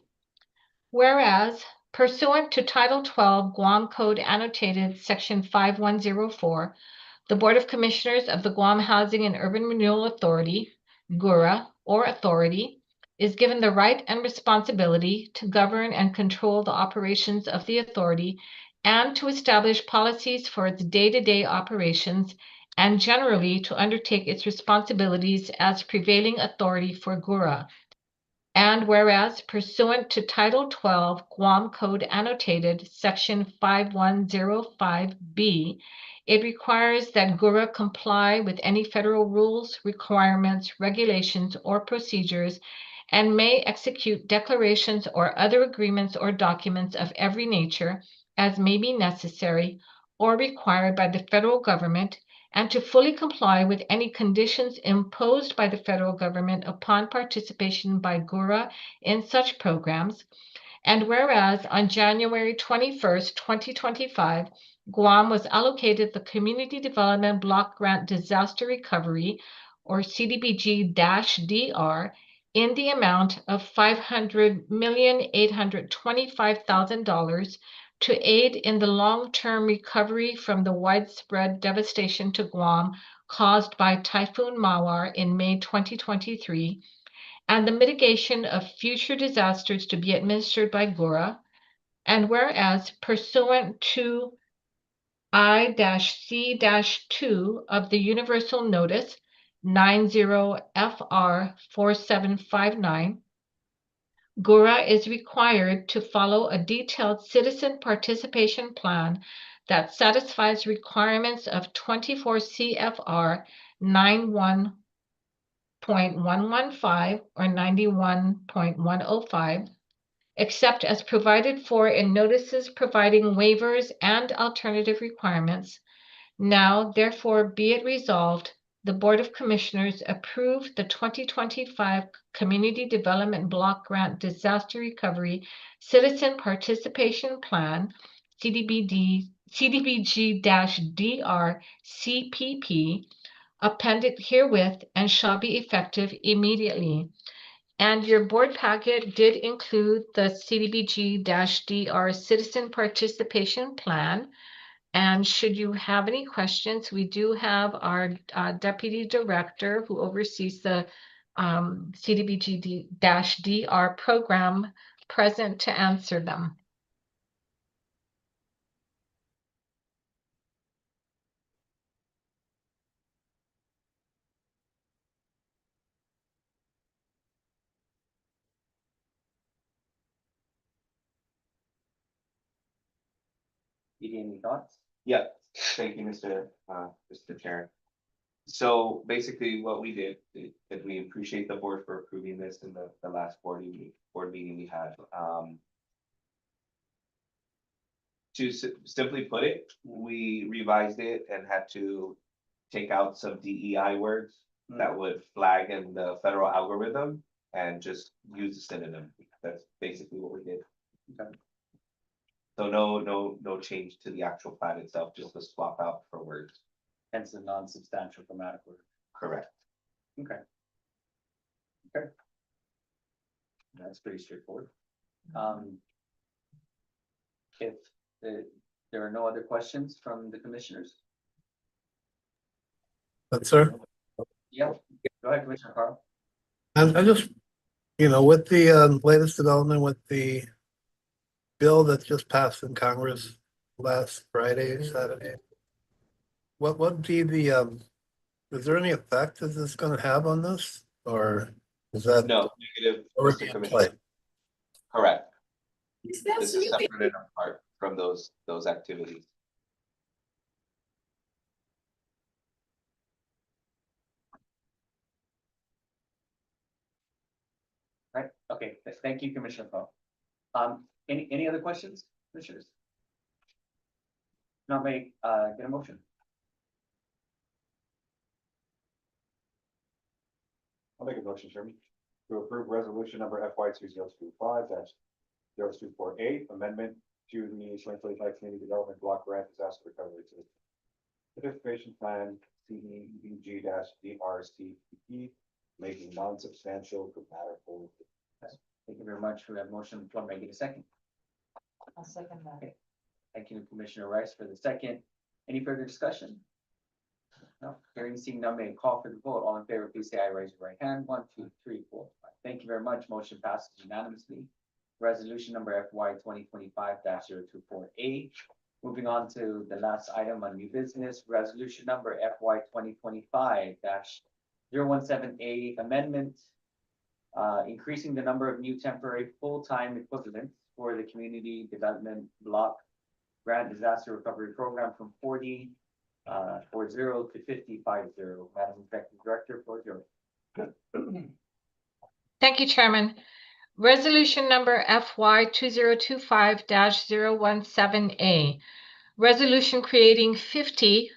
Whereas pursuant to Title 12 Guam Code Annotated Section 5104, the Board of Commissioners of the Guam Housing and Urban Renewal Authority, GHURA, or authority, is given the right and responsibility to govern and control the operations of the authority and to establish policies for its day-to-day operations and generally to undertake its responsibilities as prevailing authority for GHURA. And whereas pursuant to Title 12 Guam Code Annotated Section 5105B, it requires that GHURA comply with any federal rules, requirements, regulations, or procedures, and may execute declarations or other agreements or documents of every nature as may be necessary or required by the federal government, and to fully comply with any conditions imposed by the federal government upon participation by GHURA in such programs. And whereas on January 21st, 2025, Guam was allocated the Community Development Block Grant Disaster Recovery, or CDBG-DR, in the amount of $500,825,000 to aid in the long-term recovery from the widespread devastation to Guam caused by Typhoon Mawar in May 2023, and the mitigation of future disasters to be administered by GHURA. And whereas pursuant to I-C-2 of the Universal Notice 90FR4759, GHURA is required to follow a detailed citizen participation plan that satisfies requirements of 24 CFR 91.115 or 91.105, except as provided for in notices providing waivers and alternative requirements. Now, therefore, be it resolved, the Board of Commissioners approve the 2025 Community Development Block Grant Disaster Recovery Citizen Participation Plan, CDBG-DR CPP, appended herewith and shall be effective immediately. And your board packet did include the CDBG-DR Citizen Participation Plan. And should you have any questions, we do have our Deputy Director who oversees the CDBG-DR program present to answer them. Any thoughts? Yeah, thank you, Mr. Chair. So basically what we did, is we appreciate the board for approving this in the last board meeting we had. To simply put it, we revised it and had to take out some DEI words that would flag in the federal algorithm and just use the synonym. that's basically what we did. Okay. So no change to the actual plan itself, just a swap out for words. Hence the non-substantial grammatic word. Correct. Okay. Okay. That's pretty straightforward. If there are no other questions from the commissioners? But sir, Yeah, go ahead, Commissioner Carl. I just, with the latest development with the bill that just passed in Congress last Friday, Saturday, what would be the is there any effect that this is gonna have on this, or is that No, negative, already Mr. in play? Commissioner. Correct. This is separate and apart from those activities. Right, okay, thank you, Commissioner Carl. Any other questions, commissioners? Not make, get a motion. I'll make a motion, Chairman, to approve resolution number FY 2025-0248, amendment to the 2025 Community Development Block Grant Disaster Recovery System. Participation Plan CDBG-DRCP, making non-substantial grammatical. Thank you very much for that motion. From making a second. I'll second that. Okay. Thank you, Commissioner Rice, for the second. Any further discussion? No, hearing seeing none, may call for the vote. All in favor, please say aye, raise your right hand. 1, 2, 3, 4, 5. Thank you very much. Motion passes unanimously. Resolution number FY 2025-024A. Moving on to the last item on new business, resolution number FY 2025-017A amendment. Increasing the number of new temporary full-time equivalents for the Community Development Block Grant Disaster Recovery Program from 40 to 50 Madam Executive Director, floor is yours. Thank you, Chairman. Resolution number FY 2025-017A. Resolution creating 50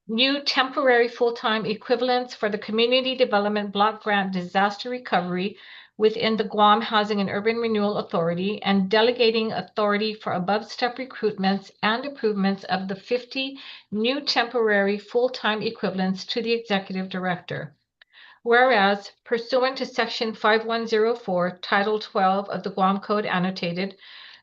new temporary full-time equivalents for the Community Development Block Grant Disaster Recovery within the Guam Housing and Urban Renewal Authority and delegating authority for above-step recruitments and improvements of the 50 new temporary full-time equivalents to the Executive Director. Whereas, pursuant to Section 5104, Title 12 of the Guam Code Annotated,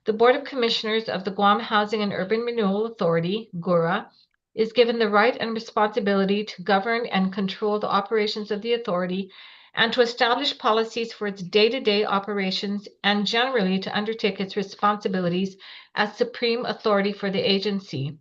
the Board of Commissioners of the Guam Housing and Urban Renewal Authority, GHURA, is given the right and responsibility to govern and control the operations of the authority and to establish policies for its day-to-day operations and generally to undertake its responsibilities as supreme authority for the agency.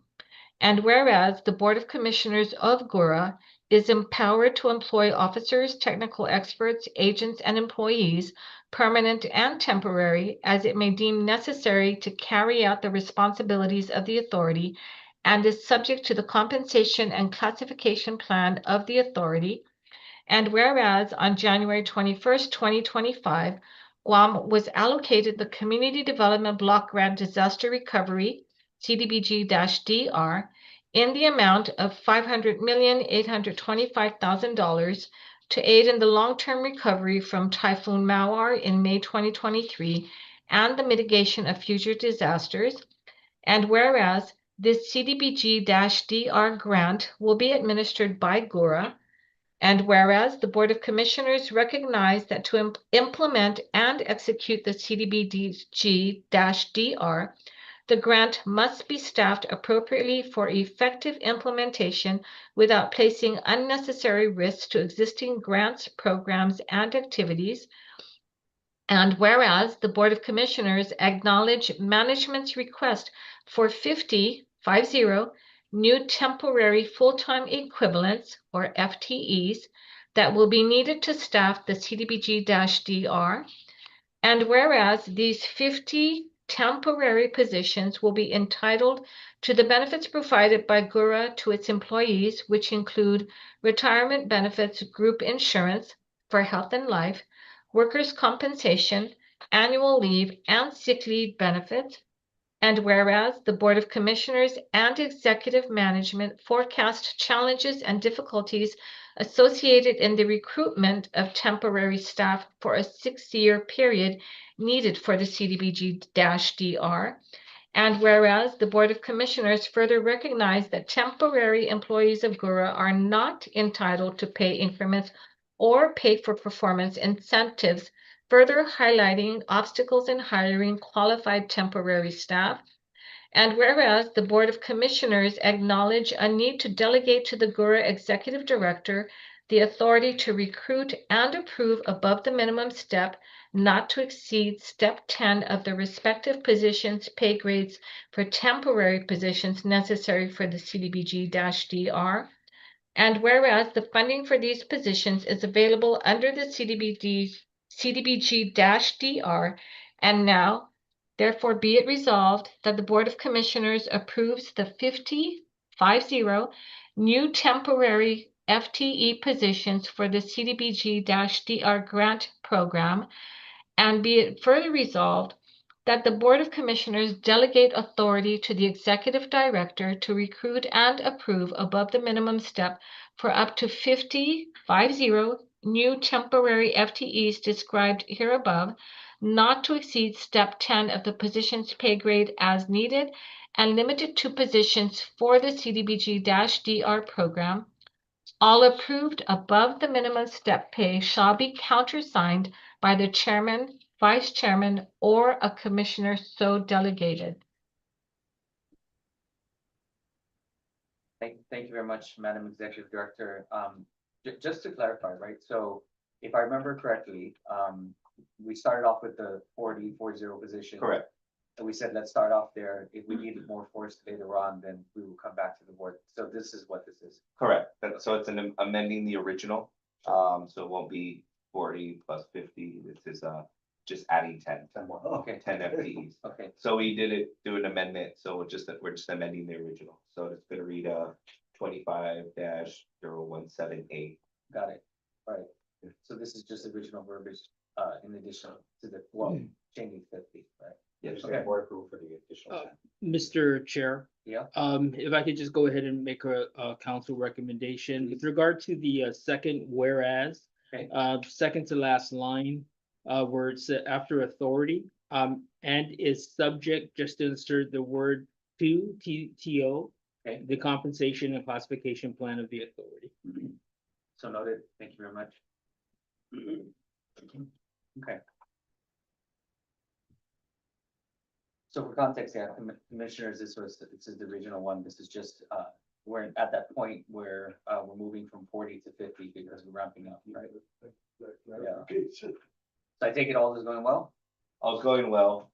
And whereas the Board of Commissioners of GHURA is empowered to employ officers, technical experts, agents, and employees, permanent and temporary, as it may deem necessary to carry out the responsibilities of the authority, and is subject to the compensation and classification plan of the authority. And whereas on January 21st, 2025, Guam was allocated the Community Development Block Grant Disaster Recovery, CDBG-DR, in the amount of $500,825,000 to aid in the long-term recovery from Typhoon Mawar in May 2023 and the mitigation of future disasters. And whereas this CDBG-DR grant will be administered by GHURA, and whereas the Board of Commissioners recognize that to implement and execute the CDBG-DR, the grant must be staffed appropriately for effective implementation without placing unnecessary risks to existing grants, programs, and activities. And whereas the Board of Commissioners acknowledge management's request for 50 new temporary full-time equivalents, or FTEs, that will be needed to staff the CDBG-DR. And whereas these 50 temporary positions will be entitled to the benefits provided by GHURA to its employees, which include retirement benefits, group insurance for health and life, workers' compensation, annual leave, and sick leave benefits. And whereas the Board of Commissioners and executive management forecast challenges and difficulties associated in the recruitment of temporary staff for a 6-year period needed for the CDBG-DR. And whereas the Board of Commissioners further recognize that temporary employees of GHURA are not entitled to pay increments or pay for performance incentives, further highlighting obstacles in hiring qualified temporary staff. And whereas the Board of Commissioners acknowledge a need to delegate to the GHURA Executive Director the authority to recruit and approve above the minimum step not to exceed step 10 of the respective positions' pay grades for temporary positions necessary for the CDBG-DR. And whereas the funding for these positions is available under the CDBG-DR, and now, therefore be it resolved that the Board of Commissioners approves the 50 new temporary FTE positions for the CDBG-DR grant program, and be it further resolved that the Board of Commissioners delegate authority to the Executive Director to recruit and approve above the minimum step for up to 50 new temporary FTEs described here above, not to exceed step 10 of the position's pay grade as needed, and limited to positions for the CDBG-DR program. All approved above the minimum step pay shall be countersigned by the chairman, vice chairman, or a commissioner so delegated. Thank you very much, Madam Executive Director. Just to clarify, right, so if I remember correctly, we started off with the 40 position. Correct, And we said, let's start off there. If we needed more force later on, then we will come back to the board. So this is what this is. correct. So it's an amending the original. So it won't be 40 plus 50. This is just adding 10. 10 more. Okay, 10 FTEs. okay, So we did do an amendment, so we're just amending the original, so it's gonna read 25-017A. got it. All right. So this is just original verbiage, in addition to the, changing 50, right? Yes, Okay. board approval for the additional 10. Mr. Chair, Yeah, if I could just go ahead and make a council recommendation with regard to the second whereas, Okay. second to last line, where it's after authority, and is subject, just to insert the word to TO, Okay. the compensation and classification plan of the authority. so noted. Thank you very much. Okay. So for context, yeah, commissioners, this is the original one. This is just, we're at that point where, we're moving from 40 to 50 because we're ramping up, right? Clarification. So I take it all is going well? All's going well,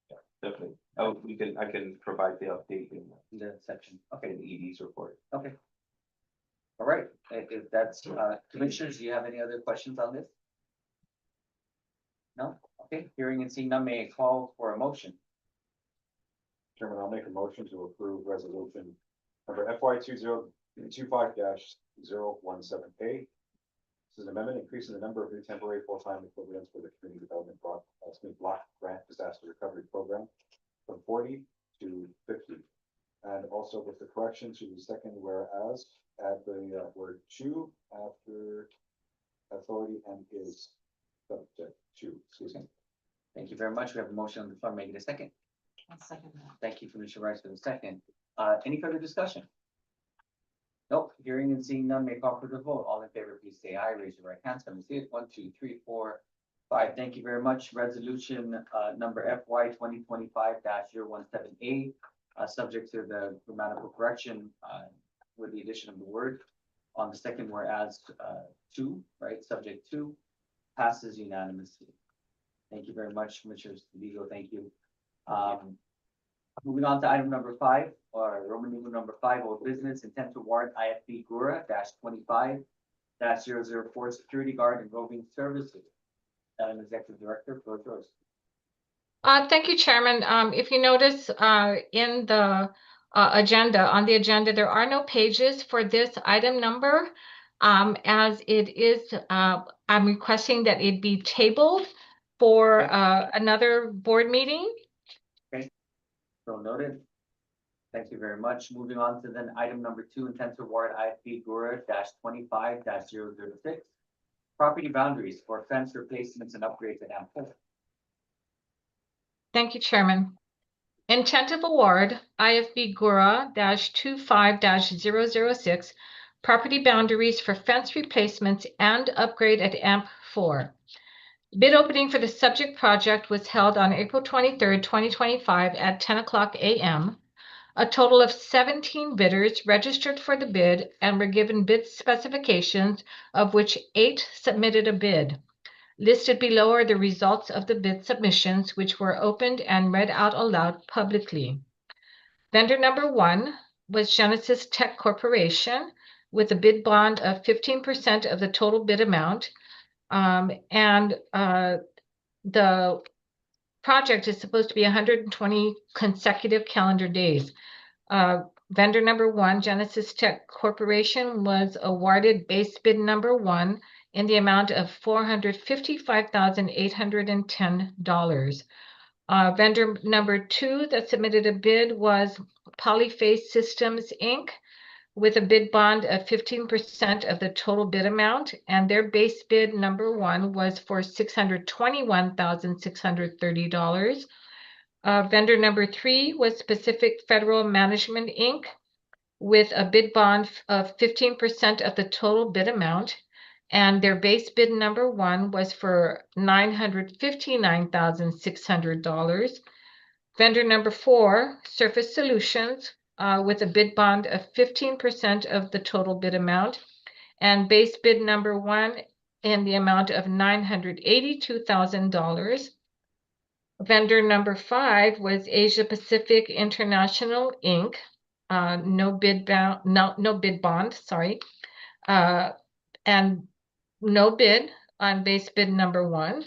yeah, definitely. I can provide the update in The section, okay, the ED's report. okay. All right, if that's, commissioners, do you have any other questions on this? No? Okay, hearing and seeing none, may I call for a motion? Chairman, I'll make a motion to approve resolution number FY 2025-017A. This is an amendment increasing the number of new temporary full-time equivalents for the Community Development Block Grant Disaster Recovery Program from 40 to 50. And also with the correction to the second whereas, add the word to after authority and is subject to, excuse me. Thank you very much. We have a motion on the floor. Make it a second. I'll second that. Thank you, Commissioner Rice, for the second. Any further discussion? Nope, hearing and seeing none, may call for the vote. All in favor, please say aye. Raise your right hand. So let me see it. 1, 2, 3, 4, 5. Thank you very much. Resolution number FY 2025-017A, subject to the grammatical correction with the addition of the word on the second whereas to, right? Subject to, passes unanimously. Thank you very much, Commissioner Vigo. Thank you. Moving on to item number 5, or Roman numeral number 5, old business, intent to warrant IFB GHURA-25-004 security guard and roving services. Madam Executive Director, floor is yours. Thank you, Chairman. If you notice in the agenda, there are no pages for this item number. As it is, I'm requesting that it be tabled for another board meeting. So noted. Thank you very much. Moving on to then item number 2, intent to award IFB GURA -25-006. Property boundaries for fence replacements and upgrades at AMP. Thank you, Chairman. Intent of award, IFB GURA -25-006, property boundaries for fence replacements and upgrade at AMP 4. Bid opening for the subject project was held on April 23rd, 2025 at 10:00 a.m. A total of 17 bidders registered for the bid and were given bid specifications, of which 8 submitted a bid. Listed below are the results of the bid submissions, which were opened and read out aloud publicly. Vendor number 1 was Genesis Tech Corporation with a bid bond of 15% of the total bid amount. The project is supposed to be 120 consecutive calendar days. Vendor number 1, Genesis Tech Corporation, was awarded base bid number 1 in the amount of $455,810. Vendor number 2 that submitted a bid was Polyface Systems, Inc., with a bid bond of 15% of the total bid amount, and their base bid number 1 was for $621,630. Vendor number 3 was Pacific Federal Management, Inc., with a bid bond of 15% of the total bid amount, and their base bid number 1 was for $959,600. Vendor number 4, Surface Solutions, with a bid bond of 15% of the total bid amount, and base bid number 1 in the amount of $982,000. Vendor number 5 was Asia Pacific International, Inc. No bid bond, sorry, and no bid on base bid number 1.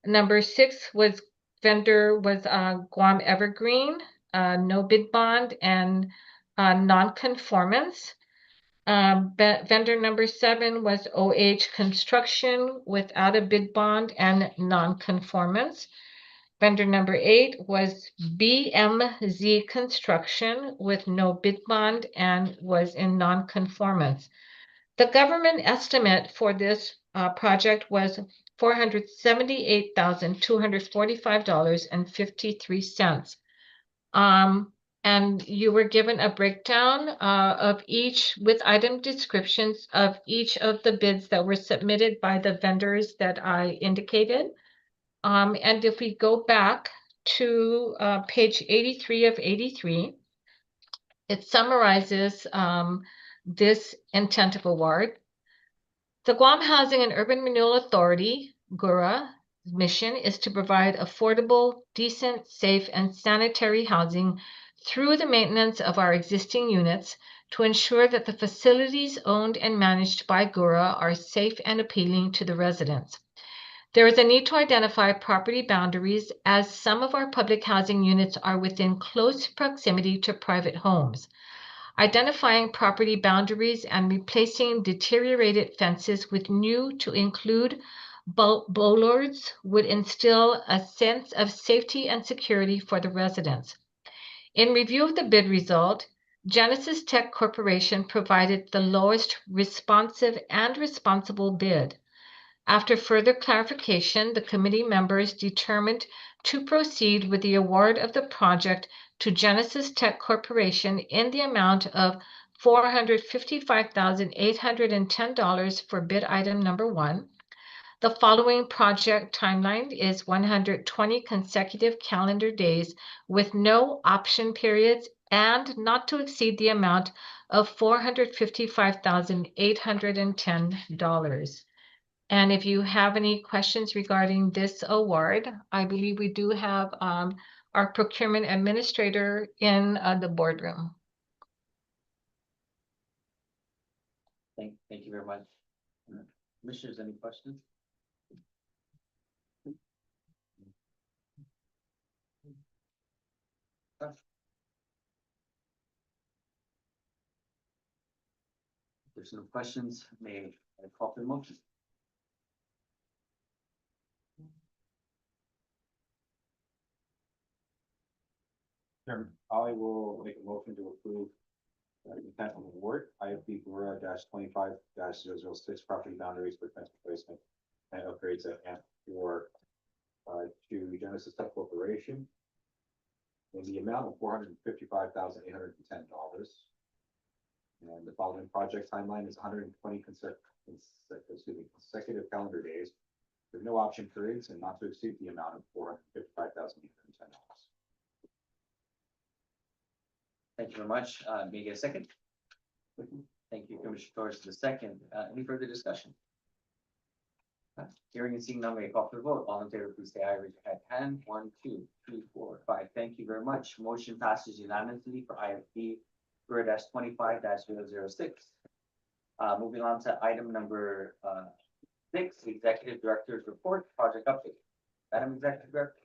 Number 6 was Guam Evergreen, no bid bond and non-conformance. Vendor number 7 was OH Construction without a bid bond and non-conformance. Vendor number 8 was BMZ Construction with no bid bond and was in non-conformance. The government estimate for this project was $478,245.53. And you were given a breakdown of each with item descriptions of each of the bids that were submitted by the vendors that I indicated. And if we go back to page 83 of 83, it summarizes this intent of award. The Guam Housing and Urban Renewal Authority, GURA, mission is to provide affordable, decent, safe, and sanitary housing through the maintenance of our existing units to ensure that the facilities owned and managed by GURA are safe and appealing to the residents. There is a need to identify property boundaries as some of our public housing units are within close proximity to private homes. Identifying property boundaries and replacing deteriorated fences with new to include bollards would instill a sense of safety and security for the residents. In review of the bid result, Genesis Tech Corporation provided the lowest responsive and responsible bid. After further clarification, the committee members determined to proceed with the award of the project to Genesis Tech Corporation in the amount of $455,810 for bid item number 1. The following project timeline is 120 consecutive calendar days with no option periods and not to exceed the amount of $455,810. And if you have any questions regarding this award, I believe we do have our procurement administrator in the boardroom. Thank you very much. Commissioners, any questions? If there's no questions, may I call for the motion? Chairman, I will make a motion to approve intent of award, IFB GHURA -25-006 property boundaries for fence replacement and upgrades at AMP4 to Genesis Tech Corporation in the amount of $455,810. And the following project timeline is 120 consecutive calendar days with no option periods and not to exceed the amount of $455,810. Thank you very much. May I get a second? Thank you, Commissioner Torres, the second. Any further discussion? Hearing and seeing none, may I call for the vote. All in favor, please say aye. Raise your hand. 1, 2, 3, 4, 5. Thank you very much. Motion passes unanimously for IFB GHURA-25-006. Moving on to item number 6, Executive Director's Report, Project Update. Madam Executive Director.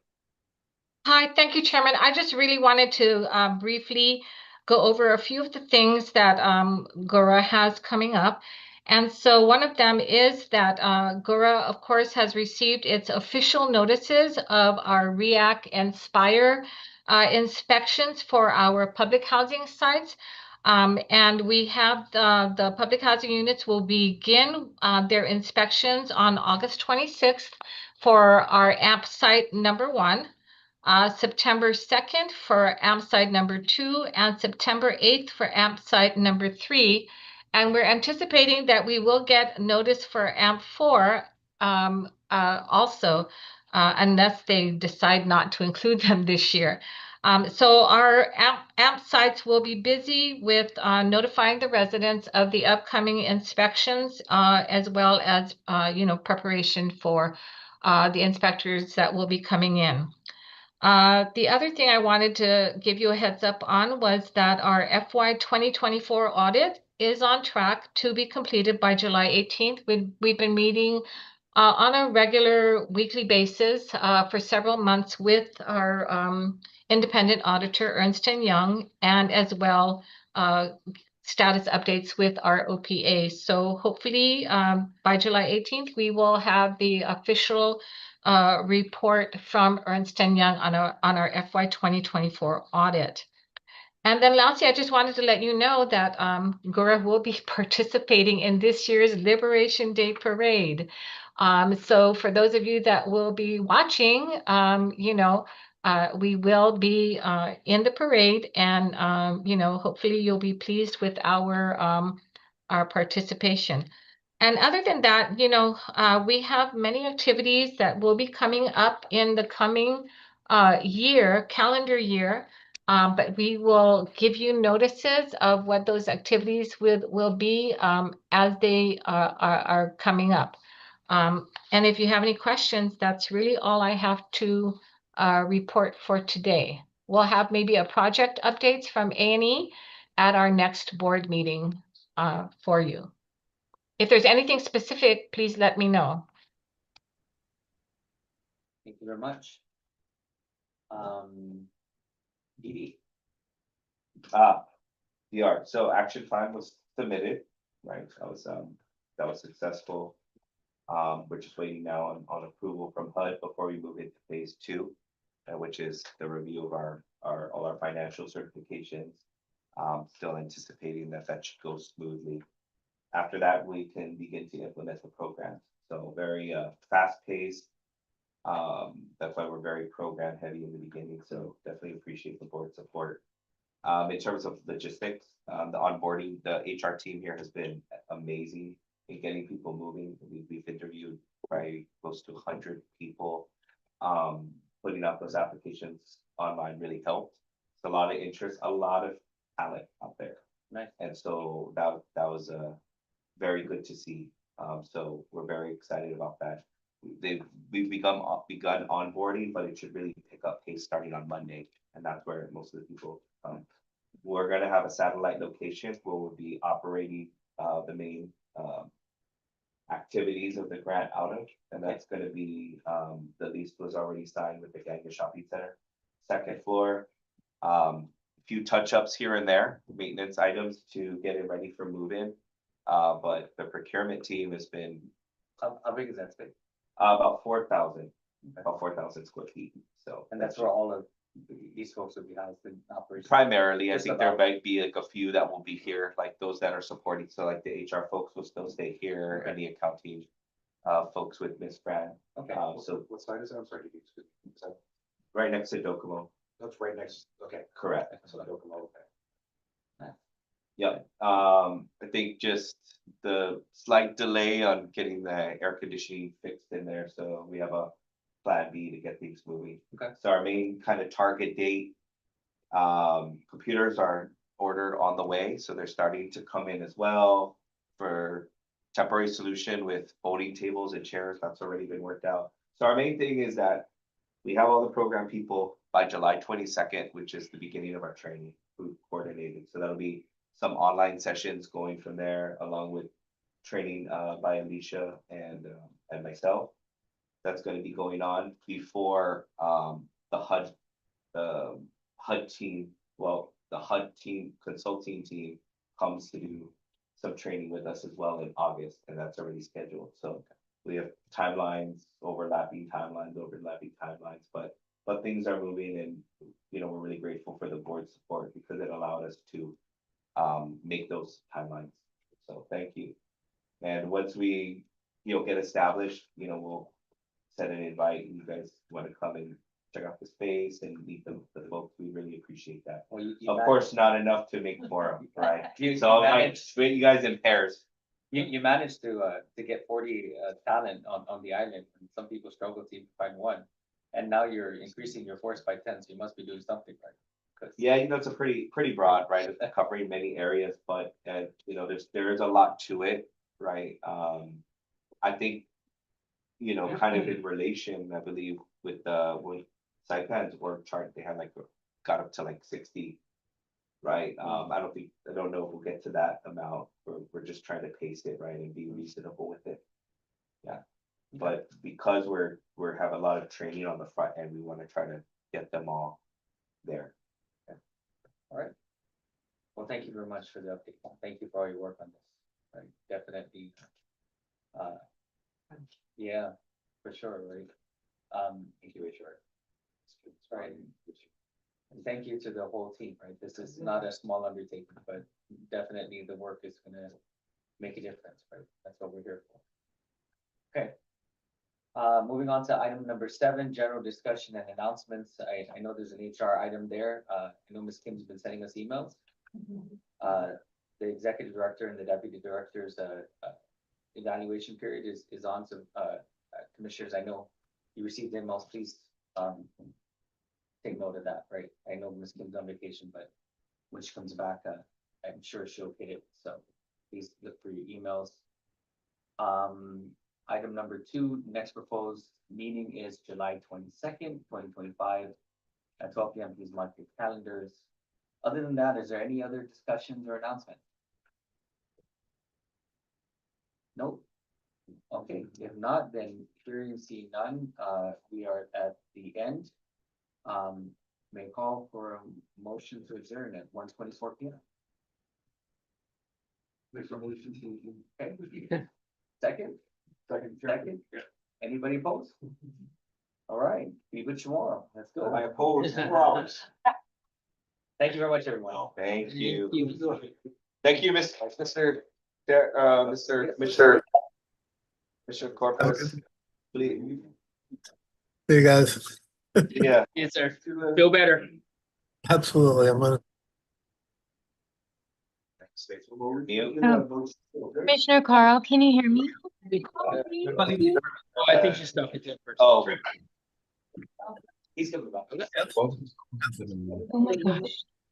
Hi, thank you, Chairman. I just really wanted to briefly go over a few of the things that GHURA has coming up. And so one of them is that GHURA, of course, has received its official notices of our REACT and SPIRE inspections for our public housing sites. And we have the public housing units will begin their inspections on August 26th for our AMP site number 1. September 2nd for AMP site number 2, and September 8th for AMP site number 3. And we're anticipating that we will get notice for AMP 4 also, unless they decide not to include them this year. So our AMP sites will be busy with notifying the residents of the upcoming inspections, as well as preparation for the inspectors that will be coming in. The other thing I wanted to give you a heads up on was that our FY 2024 audit is on track to be completed by July 18th. We've been meeting on a regular weekly basis for several months with our independent auditor, Ernst & Young, and as well status updates with our OPA. So hopefully by July 18th, we will have the official report from Ernst & Young on our FY 2024 audit. And then lastly, I just wanted to let you know that GHURA will be participating in this year's Liberation Day Parade. So for those of you that will be watching, we will be in the parade, and hopefully you'll be pleased with our participation. And other than that, we have many activities that will be coming up in the coming calendar year. But we will give you notices of what those activities will be as they are coming up. And if you have any questions, that's really all I have to report for today. We'll have maybe a project updates from A&E at our next board meeting for you. If there's anything specific, please let me know. Thank you very much. Dee. DR. So action plan was submitted, right? That was successful. We're just waiting now on approval from HUD before we move into phase 2, which is the review of all our financial certifications. Still anticipating that should go smoothly. After that, we can begin to implement the program. So very fast paced. That's why we're very program heavy in the beginning. So definitely appreciate the board support. In terms of logistics, the onboarding, the HR team here has been amazing in getting people moving. We've interviewed probably close to 100 people. Putting up those applications online really helped. It's a lot of interest, a lot of talent out there. Nice. And so that was very good to see. So we're very excited about that. We've begun onboarding, but it should really pick up pace starting on Monday, and that's where most of the people come. We're going to have a satellite location where we'll be operating the main activities of the grant out of, and that's going to be the lease was already signed with the Ganga Shopping Center, 2nd floor. Few touch-ups here and there, maintenance items to get it ready for move-in. But the procurement team has been How big is that space? about 4,000 square feet. So And that's where all of these folks will be housed in operation. Primarily, I Just think there about. might be like a few that will be here, like those that are supporting, so like the HR folks will still stay here, Okay. and the accounting folks with Miss Fran. Okay. So What side is it? I'm sorry. Is that- right next to Docomo, That's right next, okay. correct. So I don't know, okay. Yeah, I think just the slight delay on getting the air conditioning fixed in there, so we have a plan B to get things moving. Okay. So our main kind of target date, computers are ordered on the way, so they're starting to come in as well for temporary solution with folding tables and chairs, that's already been worked out. So our main thing is that we have all the program people by July 22nd, which is the beginning of our training, who coordinated, so that'll be some online sessions going from there, along with training by Alicia and myself. That's gonna be going on before the HUD team, well, the HUD team, consulting team comes to do some training with us as well in August, and that's already scheduled, so we have overlapping timelines, but things are moving, and we're really grateful for the board's support because it allowed us to make those timelines. So thank you. And once we, get established, we'll send an invite. You guys want to come and check out the space and meet the folks. We really appreciate that. Well, you Of course, not enough to make quorum, right? You So I managed- treat you guys in pairs. You managed to get 40 talent on the island, and some people struggle to even find one. And now you're increasing your force by 10, so you must be doing something right. 'Cause- Yeah, it's a pretty broad, right? It's covering many areas, but there is a lot to it, right? I think, kind of in relation, I believe, with Saipan's org chart, they had got up to 60. Right, I don't know if we'll get to that amount, we're just trying to pace it, right, and be reasonable with it. Yeah, but because we're have a lot of training on the front end, we want to try to get them all there. All right. Well, thank you very much for the update. Thank you for all your work on this. Right, definitely. Yeah, for sure, right? Thank you, HR. That's right. And thank you to the whole team, right? This is not a small undertaking, but definitely the work is gonna make a difference, right? That's what we're here for. Okay. Moving on to item number 7, general discussion and announcements. I know there's an HR item there. I know Ms. Kim's been sending us emails. The executive director and the deputy director's evaluation period is on, so commissioners, I know you received emails, please take note of that, right? I know Ms. Kim's on vacation, but when she comes back, I'm sure she'll hit it, so please look for your emails. Item number 2, next proposed meeting is July 22nd, 2025 at 12 p.m. Please mark your calendars. Other than that, is there any other discussions or announcements? Nope. Okay, if not, then hearing see none, we are at the end. May call for a motion to adjourn at 1:24 p.m. Make a motion to. Okay. Second? Second? Yeah. Anybody opposed? All right, be good tomorrow. Let's go. I oppose 4 hours. Thank you very much, everyone. Thank you. Thank you, Mr. Commissioner Corpus. Please. See you guys. Yeah. Yes, sir. Feel better. Absolutely. I'm gonna. Commissioner Carl, can you hear me? Oh, I think she's stuck it in first. Oh. He's coming back. Oh my gosh.